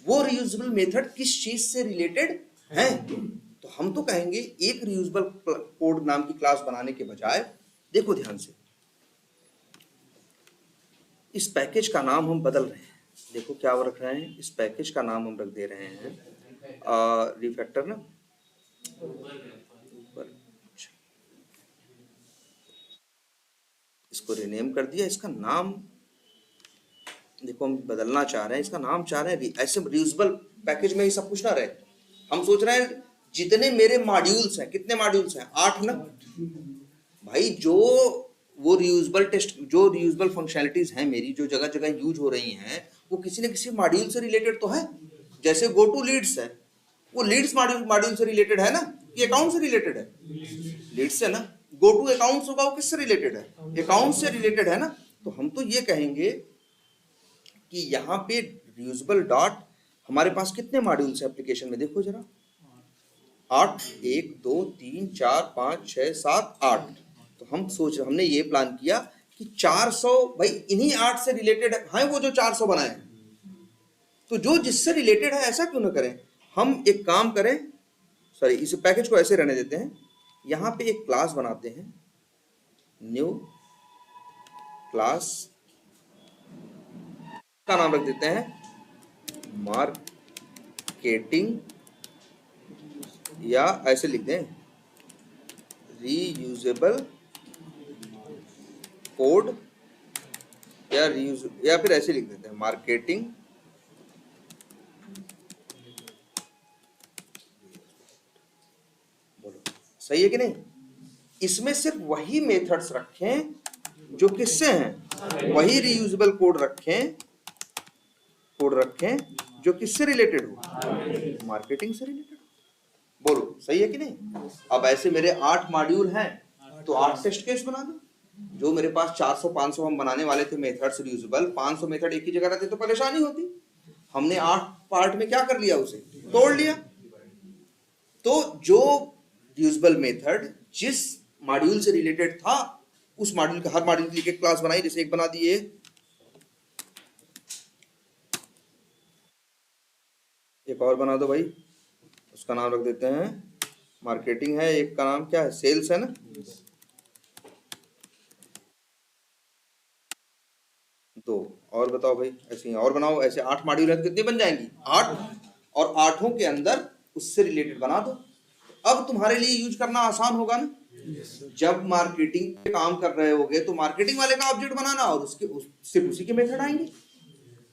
S1: वो रियूजेबल मेथड किस चीज से रिलेटेड है। तो हम तो कहेंगे एक रियूजेबल कोड नाम की क्लास बनाने के बजाय, देखो ध्यान से, इस पैकेज का नाम हम बदल रहे हैं। देखो क्या रख रहे हैं, इस पैकेज का नाम हम रख दे रहे हैं रिफैक्टर ना, इसको रिनेम कर दिया। इसका नाम देखो हम बदलना चाह रहे हैं, इसका नाम चाह रहे हैं ऐसे रियूजेबल पैकेज में ही सब कुछ ना रहे। हम सोच रहे हैं जितने मेरे मॉड्यूल्स हैं, कितने मॉड्यूल्स हैं, 8 ना भाई, जो वो रियूजेबल टेस्ट, जो रियूजेबल फंक्शनैलिटीज हैं मेरी, जो जगह जगह यूज हो रही हैं, वो किसी न किसी मॉड्यूल से रिलेटेड तो है। जैसे गो टू लीड्स है, वो लीड्स मॉड्यूल से रिलेटेड है ना, ये अकाउंट से रिलेटेड है, लीड्स से ना। गो टू अकाउंट्स होगा, वो किससे रिलेटेड है, अकाउंट से रिलेटेड है ना। तो हम तो ये कहेंगे कि यहाँ पे रियूजेबल डॉट, हमारे पास कितने मॉड्यूल्स हैं एप्लीकेशन में, देखो जरा, 8, 1 2 3 4 5 6 7 8। तो हम हमने ये प्लान किया कि 400 भाई इन्हीं 8 से रिलेटेड है, वो जो 400 बनाए हैं, तो जो जिससे रिलेटेड है ऐसा क्यों ना करें, हम एक काम करें, सॉरी इस पैकेज को ऐसे रहने देते हैं, यहाँ पे एक क्लास बनाते हैं, न्यू क्लास का नाम रख देते हैं मार्केटिंग, या ऐसे लिख दें रीयूजेबल कोड, या फिर ऐसे लिख देते हैं मार्केटिंग सही है कि नहीं। इसमें सिर्फ वही मेथड्स रखें जो किससे हैं, वही रियूजेबल कोड रखें जो किससे रिलेटेड हो, मार्केटिंग से रिलेटेड। बोलो सही है कि नहीं। अब ऐसे मेरे 8 मॉड्यूल हैं, तो 8 टेस्ट केस बना दो। जो मेरे पास 400-500 हम बनाने वाले थे मेथड्स रियूजेबल, 500 मेथड एक ही जगह रहते तो परेशानी होती। हमने 8 पार्ट में क्या कर लिया, उसे तोड़ लिया। तो जो रियूजेबल मेथड जिस मॉड्यूल से रिलेटेड था, उस मॉड्यूल का हर मॉड्यूल के लिए एक क्लास बनाई, जैसे एक बना दिए, एक और बना दो भाई, उसका नाम रख देते हैं मार्केटिंग है, एक का नाम क्या है, सेल्स है ना। दो और बताओ भाई, ऐसे ही और बनाओ, ऐसे 8 मॉड्यूल है तो कितनी बन जाएंगी, 8, और 8 के अंदर उससे रिलेटेड बना दो। अब तुम्हारे लिए यूज करना आसान होगा ना। जब मार्केटिंग पे काम कर रहे होगे तो मार्केटिंग वाले का ऑब्जेक्ट बनाना, और सिर्फ उसी के मेथड आएंगे।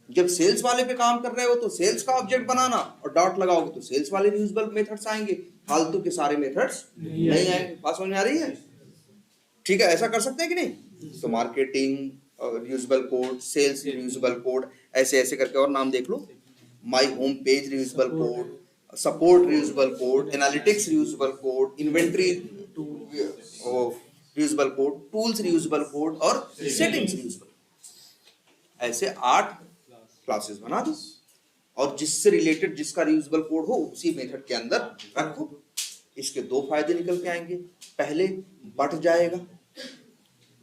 S1: जब सेल्स वाले पे काम कर रहे हो तो सेल्स का ऑब्जेक्ट बनाना, और डॉट लगाओगे तो सेल्स वाले रियूजेबल मेथड्स आएंगे, फालतू के सारे मेथड्स नहीं आएंगे। बात समझ में आ रही है, ठीक है। ऐसा कर सकते हैं कि नहीं। तो marketing reusable code, sales reusable code, ऐसे ऐसे करके और नाम देख लो, my home page reusable code, support reusable code, analytics reusable code, inventory reusable code, tools reusable code, और सेटिंग्स रियूजेबल। ऐसे 8 क्लासेस बना दो, और जिससे रिलेटेड जिसका रियूजेबल कोड हो उसी मेथड के अंदर रखो। इसके 2 फायदे निकल के आएंगे। पहले बढ़ जाएगा,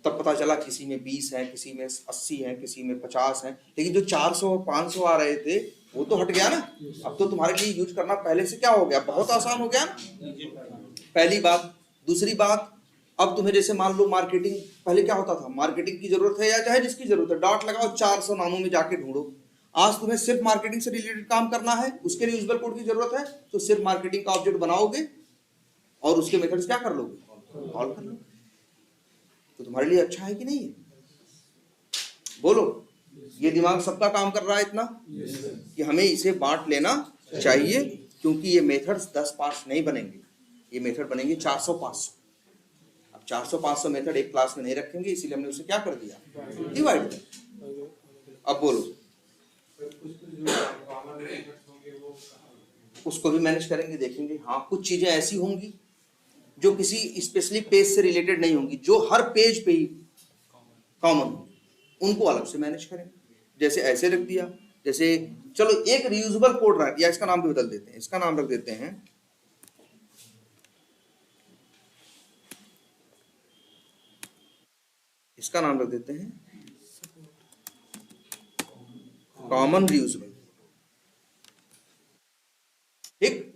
S1: तब पता चला किसी में 20 है, किसी में 80 है, किसी में 50 है, लेकिन जो 400 और 500 आ रहे थे वो तो हट गया ना। अब तो तुम्हारे लिए यूज करना पहले से क्या हो गया, बहुत आसान हो गया ना, पहली बात। दूसरी बात, अब तुम्हें जैसे मान लो मार्केटिंग, पहले क्या होता था, मार्केटिंग की जरूरत है या चाहे जिसकी जरूरत है, डॉट लगाओ, 400 नामों में जाके ढूंढो। आज तुम्हें सिर्फ मार्केटिंग से रिलेटेड काम करना है, उसके लिए यूजेबल कोड की जरूरत है, तो सिर्फ मार्केटिंग का ऑब्जेक्ट बनाओगे और उसके मेथड्स क्या कर लोगे, कॉल कर लोगे। तो तुम्हारे लिए अच्छा है कि नहीं है, बोलो। ये दिमाग सबका काम कर रहा है इतना कि हमें इसे बांट लेना चाहिए, क्योंकि ये मेथड्स 10 पार्ट्स नहीं बनेंगे, ये मेथड बनेंगे 400-500। अब 400-500 मेथड एक क्लास में नहीं रखेंगे, इसीलिए हमने उसे क्या कर दिया, डिवाइड। अब बोलो, उसको भी मैनेज करेंगे, देखेंगे। हाँ, कुछ चीजें ऐसी होंगी जो किसी स्पेशली पेज से रिलेटेड नहीं होंगी, जो हर पेज पे ही कॉमन होंगी, उनको अलग से मैनेज करेंगे। जैसे ऐसे रख दिया, जैसे चलो एक रियूजेबल कोड रख दिया, इसका नाम भी बदल देते हैं, इसका नाम रख देते हैं इसका नाम रख देते हैं कॉमन रियूजेबल। ठीक,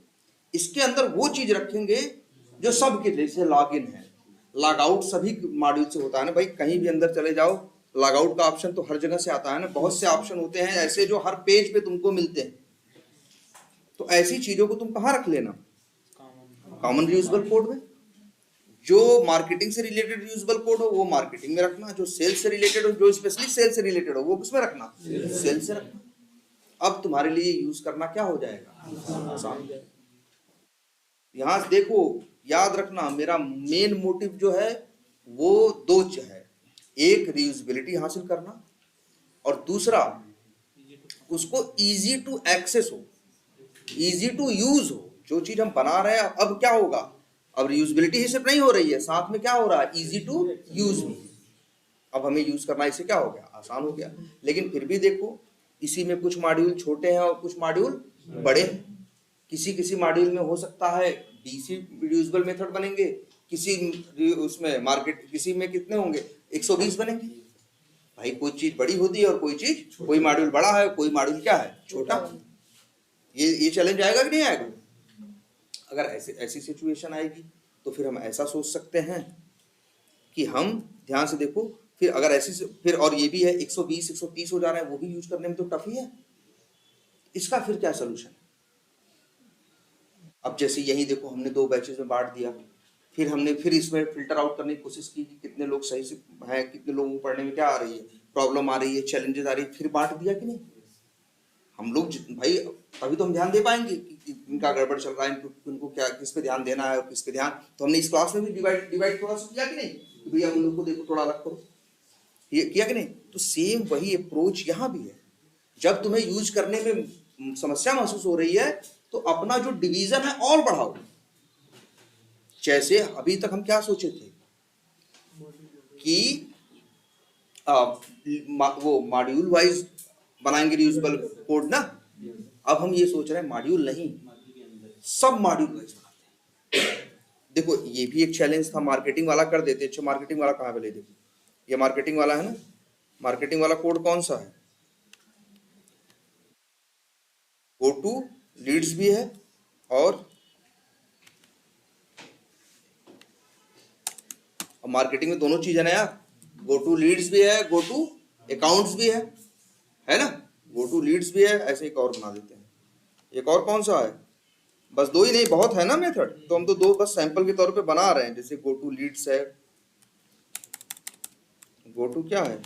S1: इसके अंदर वो चीज रखेंगे जो सबके, जैसे लॉग इन है, लॉग आउट सभी मॉड्यूल से होता है ना भाई, कहीं भी अंदर चले जाओ, लॉग आउट का ऑप्शन तो हर जगह से आता है ना। बहुत से ऑप्शन होते हैं ऐसे जो हर पेज पे तुमको मिलते हैं, तो ऐसी चीजों को तुम कहाँ रख लेना, कॉमन रियूजेबल कोड में। जो मार्केटिंग से रिलेटेड रियूजेबल कोड हो वो मार्केटिंग में रखना, जो सेल से रिलेटेड हो, जो स्पेशली सेल से रिलेटेड हो, वो किसमें रखना, सेल से रखना। अब तुम्हारे लिए यूज करना क्या हो जाएगा, आसान हो जाएगा। यहां से देखो, याद रखना मेरा मेन मोटिव जो है वो दो है, एक रियूजेबिलिटी हासिल करना, और दूसरा उसको इजी टू एक्सेस हो, इजी टू यूज हो। जो चीज हम बना रहे हैं, अब क्या होगा, अब रियूजेबिलिटी ही सिर्फ नहीं हो रही है, साथ में क्या हो रहा है, इजी टू यूज भी। अब हमें यूज करना इससे क्या हो गया, आसान हो गया। लेकिन फिर भी देखो, इसी में कुछ मॉड्यूल छोटे हैं और कुछ मॉड्यूल बड़े हैं। किसी किसी मॉड्यूल में हो सकता है 20 रियूजेबल मेथड बनेंगे, किसी उसमें मार्केट, किसी में कितने होंगे, 120 बनेंगे। भाई कोई चीज बड़ी होती है और कोई चीज, कोई मॉड्यूल बड़ा है, कोई मॉड्यूल क्या है, छोटा। ये चैलेंज आएगा कि नहीं आएगा। अगर ऐसे ऐसी सिचुएशन आएगी तो फिर हम ऐसा सोच सकते हैं कि हम, ध्यान से देखो, फिर अगर ऐसी फिर, और ये भी है 120 130 हो जा रहा है, वो भी यूज करने में तो टफ ही है। इसका फिर क्या सोल्यूशन है। अब जैसे यही देखो, हमने 2 बैचेस में बांट दिया, फिर हमने फिर इसमें फिल्टर आउट करने की कोशिश की कि कितने लोग सही से हैं, कितने लोगों को पढ़ने में क्या आ रही है, प्रॉब्लम आ रही है, चैलेंजेस आ रही है, फिर बांट दिया कि नहीं। हम लोग भाई तभी तो हम ध्यान दे पाएंगे कि इनका गड़बड़ चल रहा है, इनको क्या, किस पे ध्यान देना है और किस पे ध्यान। तो हमने इस क्लास में भी डिवाइड थोड़ा सा किया कि नहीं, कि भैया हम लोग को देखो थोड़ा अलग करो, ये किया कि नहीं। तो सेम वही अप्रोच यहाँ भी है। जब तुम्हें यूज करने में समस्या महसूस हो रही है तो अपना जो डिवीजन है और बढ़ाओ। जैसे अभी तक हम क्या सोचे थे कि वो मॉड्यूल वाइज बनाएंगे रियूजेबल कोड ना। अब हम ये सोच रहे हैं मॉड्यूल नहीं, सब मॉड्यूल वाइज बनाते हैं। देखो ये भी एक चैलेंज था, मार्केटिंग वाला कर देते। अच्छा मार्केटिंग वाला कहाँ पे, ले देखो, ये मार्केटिंग वाला है ना। मार्केटिंग वाला कोड कौन सा है, गो टू लीड्स भी है, और मार्केटिंग में दोनों चीज है ना यार, गो टू लीड्स भी है, गो टू अकाउंट्स भी है ना। गो टू लीड्स भी है, ऐसे एक और बना देते हैं। एक और कौन सा है, बस 2 ही नहीं, बहुत है ना मेथड, तो हम तो 2 बस सैंपल के तौर पे बना रहे हैं। जैसे गो टू लीड्स है, गो टू क्या है,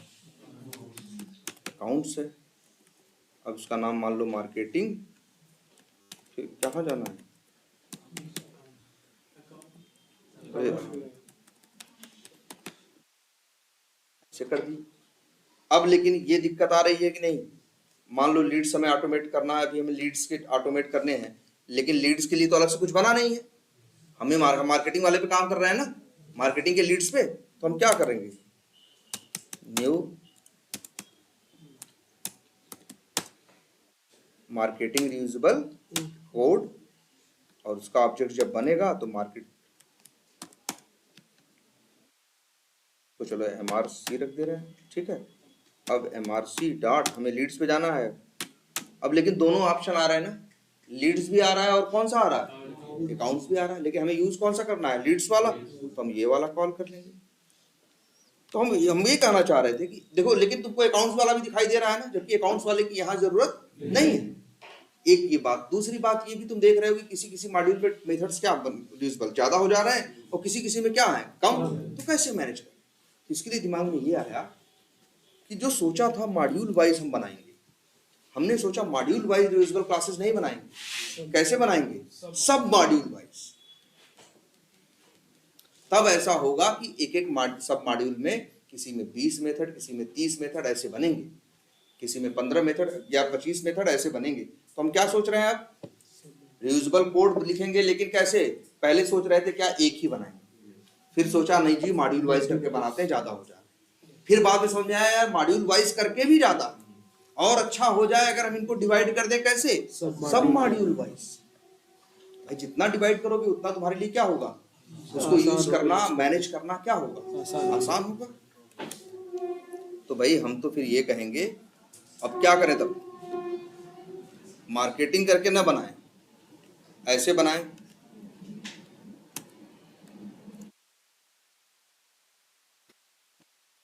S1: अकाउंट्स है। अब उसका नाम मान लो मार्केटिंग, फिर कहाँ जाना है, ऐसे कर दी। अब लेकिन ये दिक्कत आ रही है कि नहीं, मान लो लीड्स हमें ऑटोमेट करना है, अभी हमें लीड्स के ऑटोमेट करने हैं, लेकिन लीड्स के लिए तो अलग से कुछ बना नहीं है। हमें मार्केटिंग वाले पे काम कर रहे हैं ना, मार्केटिंग के लीड्स पे। तो हम क्या करेंगे, न्यू मार्केटिंग रियूजेबल कोड, और उसका ऑब्जेक्ट जब बनेगा तो मार्केट, तो चलो MRC रख दे रहे हैं, ठीक है। अब MRC डॉट, हमें लीड्स पे जाना है। अब लेकिन दोनों ऑप्शन आ रहे हैं ना, लीड्स भी आ रहा है और कौन सा आ रहा है, अकाउंट्स भी आ रहा है। लेकिन हमें यूज कौन सा करना है, लीड्स वाला, तो हम ये वाला कॉल कर लेंगे। तो हम ये कहना चाह रहे थे कि देखो, लेकिन तुमको अकाउंट्स वाला भी दिखाई दे रहा है ना, जबकि अकाउंट्स वाले की यहाँ जरूरत नहीं है। एक ये बात, दूसरी बात ये भी तुम देख रहे हो कि किसी किसी मॉड्यूल पे मेथड्स क्या यूजफुल ज्यादा हो जा रहे हैं और किसी किसी में क्या है, कम। तो कैसे मैनेज करें। इसके लिए दिमाग में ये आया कि जो सोचा था मॉड्यूल वाइज हम बनाएंगे, हमने सोचा मॉड्यूल वाइज रियूजेबल क्लासेस नहीं बनाएंगे। कैसे बनाएंगे, सब मॉड्यूल वाइज। तब ऐसा होगा कि एक एक सब मॉड्यूल में किसी में 20 मेथड, किसी में 30 मेथड ऐसे बनेंगे किसी में 15 मेथड या 25 मेथड ऐसे बनेंगे। तो हम क्या सोच रहे हैं अब, रियूजेबल कोड लिखेंगे, लेकिन कैसे, पहले सोच रहे थे क्या एक ही बनाएंगे, फिर सोचा नहीं जी मॉड्यूल वाइज करके बनाते हैं, ज्यादा हो जाए। फिर बाद में समझ में आया यार मॉड्यूल वाइज करके भी ज्यादा और अच्छा हो जाए अगर हम इनको डिवाइड कर दें, कैसे, सब मॉड्यूल वाइज। भाई जितना डिवाइड करोगे उतना तुम्हारे लिए क्या होगा, उसको यूज करना, मैनेज करना क्या होगा, आसान होगा। तो भाई हम तो फिर ये कहेंगे, अब क्या करें तब, मार्केटिंग करके ना बनाएं, ऐसे बनाएं।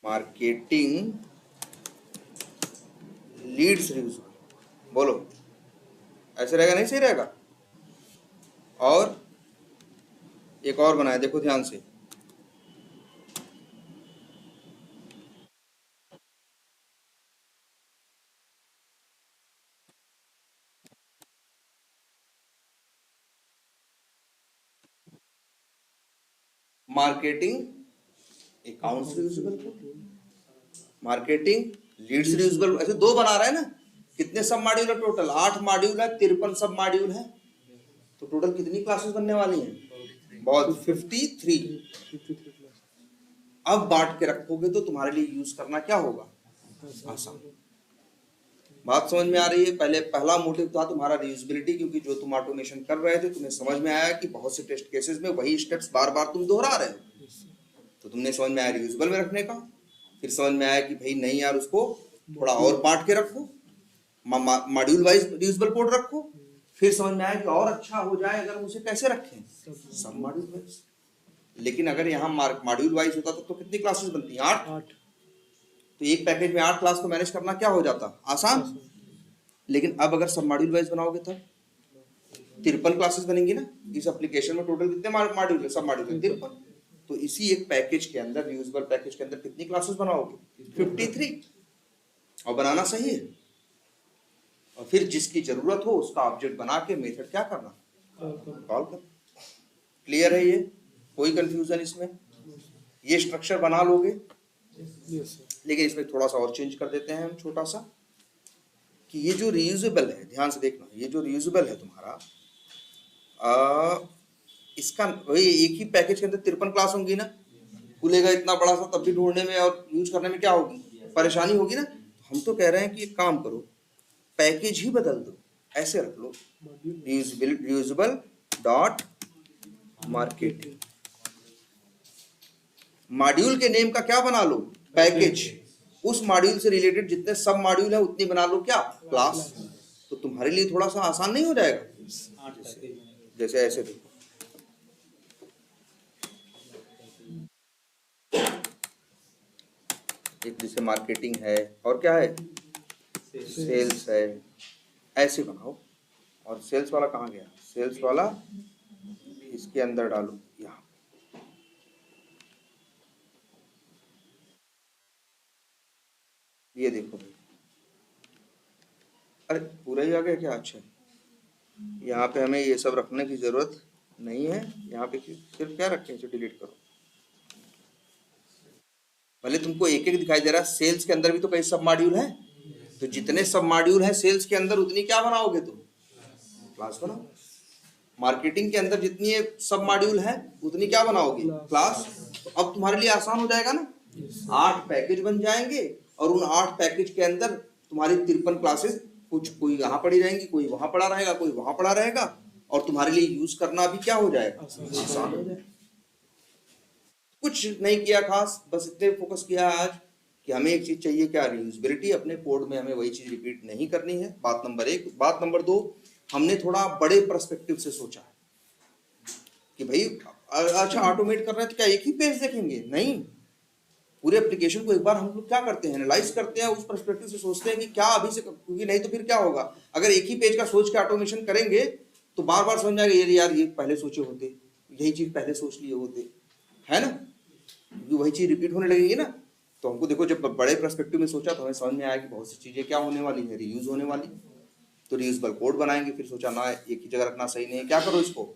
S1: मार्केटिंग लीड्स रिव्यूज, बोलो ऐसे रहेगा, नहीं सही रहेगा। और एक और बनाए, देखो ध्यान से, marketing accounts reusable, marketing leads reusable, ऐसे दो बना रहे हैं ना। कितने सब मॉड्यूल है टोटल, 8 मॉड्यूल है, 53 सब मॉड्यूल है, तो टोटल कितनी क्लासेस बनने वाली हैं, बहुत 53। अब बांट के रखोगे तो तुम्हारे लिए यूज करना क्या होगा, आसान। बात समझ में आ रही है। पहले पहला मोटिव था तुम्हारा रीयूजेबिलिटी, क्योंकि जो तुम ऑटोमेशन कर रहे थे तुम्हें समझ में आया कि बहुत से टेस्ट केसेस में वही स्टेप्स बार बार तुम दोहरा रहे हो, तो तुमने समझ में आया रीयूजेबल में रखने का। फिर समझ में आया कि भाई नहीं यार, उसको थोड़ा और बांट के रखो, मॉड्यूल वाइज रीयूजेबल कोड रखो। फिर समझ में आया कि और अच्छा हो जाए अगर उसे कैसे रखें, सब मॉड्यूल वाइज। लेकिन अगर यहाँ मॉड्यूल वाइज होता तो कितनी क्लासेस बनती हैं, 8। तो एक पैकेज में 8 क्लास को मैनेज करना क्या हो जाता, आसान। लेकिन अब अगर सब मॉड्यूल वाइज बनाओगे तब 53 क्लासेस बनेंगी ना। इस एप्लीकेशन में टोटल कितने मॉड्यूल है, सब मॉड्यूल 53। तो इसी एक पैकेज के अंदर, रीयूजेबल पैकेज के अंदर कितनी क्लासेस बनाओगे, 53। और बनाना सही है, और फिर जिसकी जरूरत हो उसका ऑब्जेक्ट बना के मेथड क्या करना, कॉल करना। क्लियर है ये, कोई कंफ्यूजन इसमें, ये स्ट्रक्चर बना लोगे। लेकिन इसमें थोड़ा सा और चेंज कर देते हैं हम, छोटा सा, कि ये जो रीयूजेबल है, ध्यान से देखना, ये जो रीयूजेबल है तुम्हारा, इसका वही एक ही पैकेज के अंदर 53 क्लास होंगी ना, खुलेगा इतना बड़ा सा, तब भी ढूंढने में और यूज करने में क्या होगी, परेशानी होगी ना। तो हम तो कह रहे हैं कि एक काम करो, पैकेज ही बदल दो, ऐसे रख लो, रीयूजेबल डॉट मार्केटिंग। मॉड्यूल के नेम का क्या बना लो, पैकेज। उस मॉड्यूल से रिलेटेड जितने सब मॉड्यूल है उतनी बना लो क्या, क्लास। तो तुम्हारे लिए थोड़ा सा आसान नहीं हो जाएगा, जैसे ऐसे देखो, एक जैसे मार्केटिंग है और क्या है, सेल्स है, ऐसे बनाओ। और सेल्स वाला कहाँ गया, सेल्स वाला इसके अंदर डालो, यहाँ ये देखो भाई, अरे पूरा ही आ गया क्या, अच्छा। यहाँ पे हमें ये सब रखने की जरूरत नहीं है, यहाँ पे सिर्फ क्या रखें, इसे डिलीट करो। भले तुमको एक एक दिखाई दे रहा है, सेल्स के अंदर भी तो कई सब मॉड्यूल है, तो जितने सब मॉड्यूल है सेल्स के अंदर उतनी क्या बनाओगे तुम, क्लास बनाओ। मार्केटिंग के अंदर जितनी सब मॉड्यूल है उतनी क्या बनाओगे, क्लास। तो अब तुम्हारे लिए आसान हो जाएगा ना, 8 पैकेज बन जाएंगे, और उन 8 पैकेज के अंदर तुम्हारी 53 क्लासेस, कुछ कोई यहाँ पड़ी रहेंगी, कोई वहां पड़ा रहेगा, कोई वहां पड़ा रहेगा, और तुम्हारे लिए यूज करना भी क्या हो जाएगा, आसान हो जाएगा। कुछ नहीं किया खास, बस इतने फोकस किया आज कि हमें एक चीज चाहिए क्या, रीयूजेबिलिटी। अपने कोड में हमें वही चीज रिपीट नहीं करनी है, बात नंबर 1। बात नंबर 2, हमने थोड़ा बड़े पर्सपेक्टिव से सोचा है कि भाई अच्छा ऑटोमेट कर रहे हैं तो क्या एक ही पेज देखेंगे, नहीं, पूरे एप्लीकेशन को एक बार हम लोग क्या करते हैं, एनालाइज करते हैं, उस पर्सपेक्टिव से सोचते हैं कि क्या अभी से, क्योंकि नहीं तो फिर क्या होगा, अगर एक ही पेज का सोच के ऑटोमेशन करेंगे तो बार बार समझ आएगा यार ये पहले सोचे होते, यही चीज पहले सोच लिए होते, है ना, वही चीज रिपीट होने लगेगी ना। तो हमको देखो, जब बड़े पर्सपेक्टिव में सोचा तो हमें समझ में आया कि बहुत सी चीजें क्या होने वाली है, रीयूज होने वाली। तो रीयूजेबल कोड बनाएंगे, फिर सोचा ना एक ही जगह रखना सही नहीं है, क्या करो इसको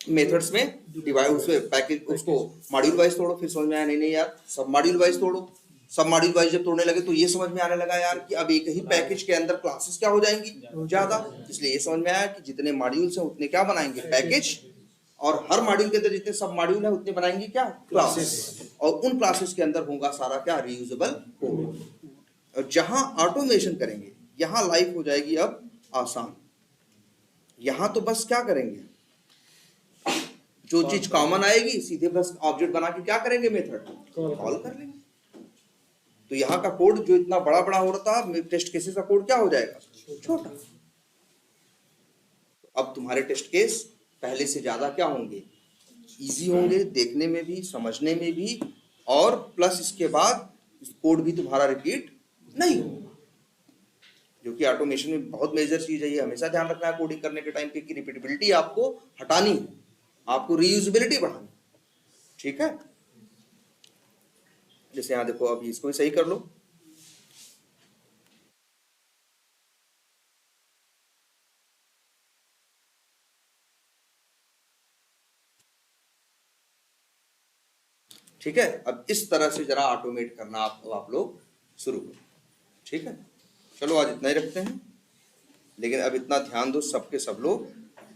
S1: मेथड्स में डिवाइड, उसमें पैकेज, उसको मॉड्यूल वाइज तोड़ो। फिर समझ में आया नहीं नहीं यार, सब मॉड्यूल वाइज तोड़ो, सब मॉड्यूल वाइज जब तोड़ने लगे तो ये समझ में आने लगा यार कि अब एक ही पैकेज के अंदर क्लासेस क्या हो जाएंगी ज्यादा, इसलिए ये समझ में आया कि जितने मॉड्यूल्स हैं उतने क्या बनाएंगे पैकेज, और हर मॉड्यूल के अंदर जितने सब मॉड्यूल है उतने बनाएंगे क्या क्लासेस, और उन क्लासेस के अंदर होगा सारा क्या रीयूजेबल कोड। और जहां ऑटोमेशन करेंगे यहां लाइफ हो जाएगी अब आसान। यहां तो बस क्या करेंगे, जो चीज कॉमन आएगी सीधे बस ऑब्जेक्ट बना के क्या करेंगे मेथड कॉल कर लेंगे। तो यहाँ का कोड जो इतना बड़ा बड़ा हो रहा था, टेस्ट केसेस का कोड क्या हो जाएगा छोटा। अब तुम्हारे टेस्ट केस पहले से ज्यादा क्या होंगे, इजी होंगे, देखने में भी समझने में भी, और प्लस इसके बाद कोड भी तुम्हारा रिपीट नहीं होगा, जो कि ऑटोमेशन में बहुत मेजर चीज है। ये हमेशा ध्यान रखना है कोडिंग करने के टाइम पे कि रिपीटेबिलिटी आपको हटानी है, आपको रीयूजेबिलिटी बढ़ानी, ठीक है। जैसे यहाँ देखो, अभी इसको भी सही कर लो। ठीक है, अब इस तरह से जरा ऑटोमेट करना आप लोग शुरू करो, ठीक है। चलो आज इतना ही रखते हैं, लेकिन अब इतना ध्यान दो सबके सब लोग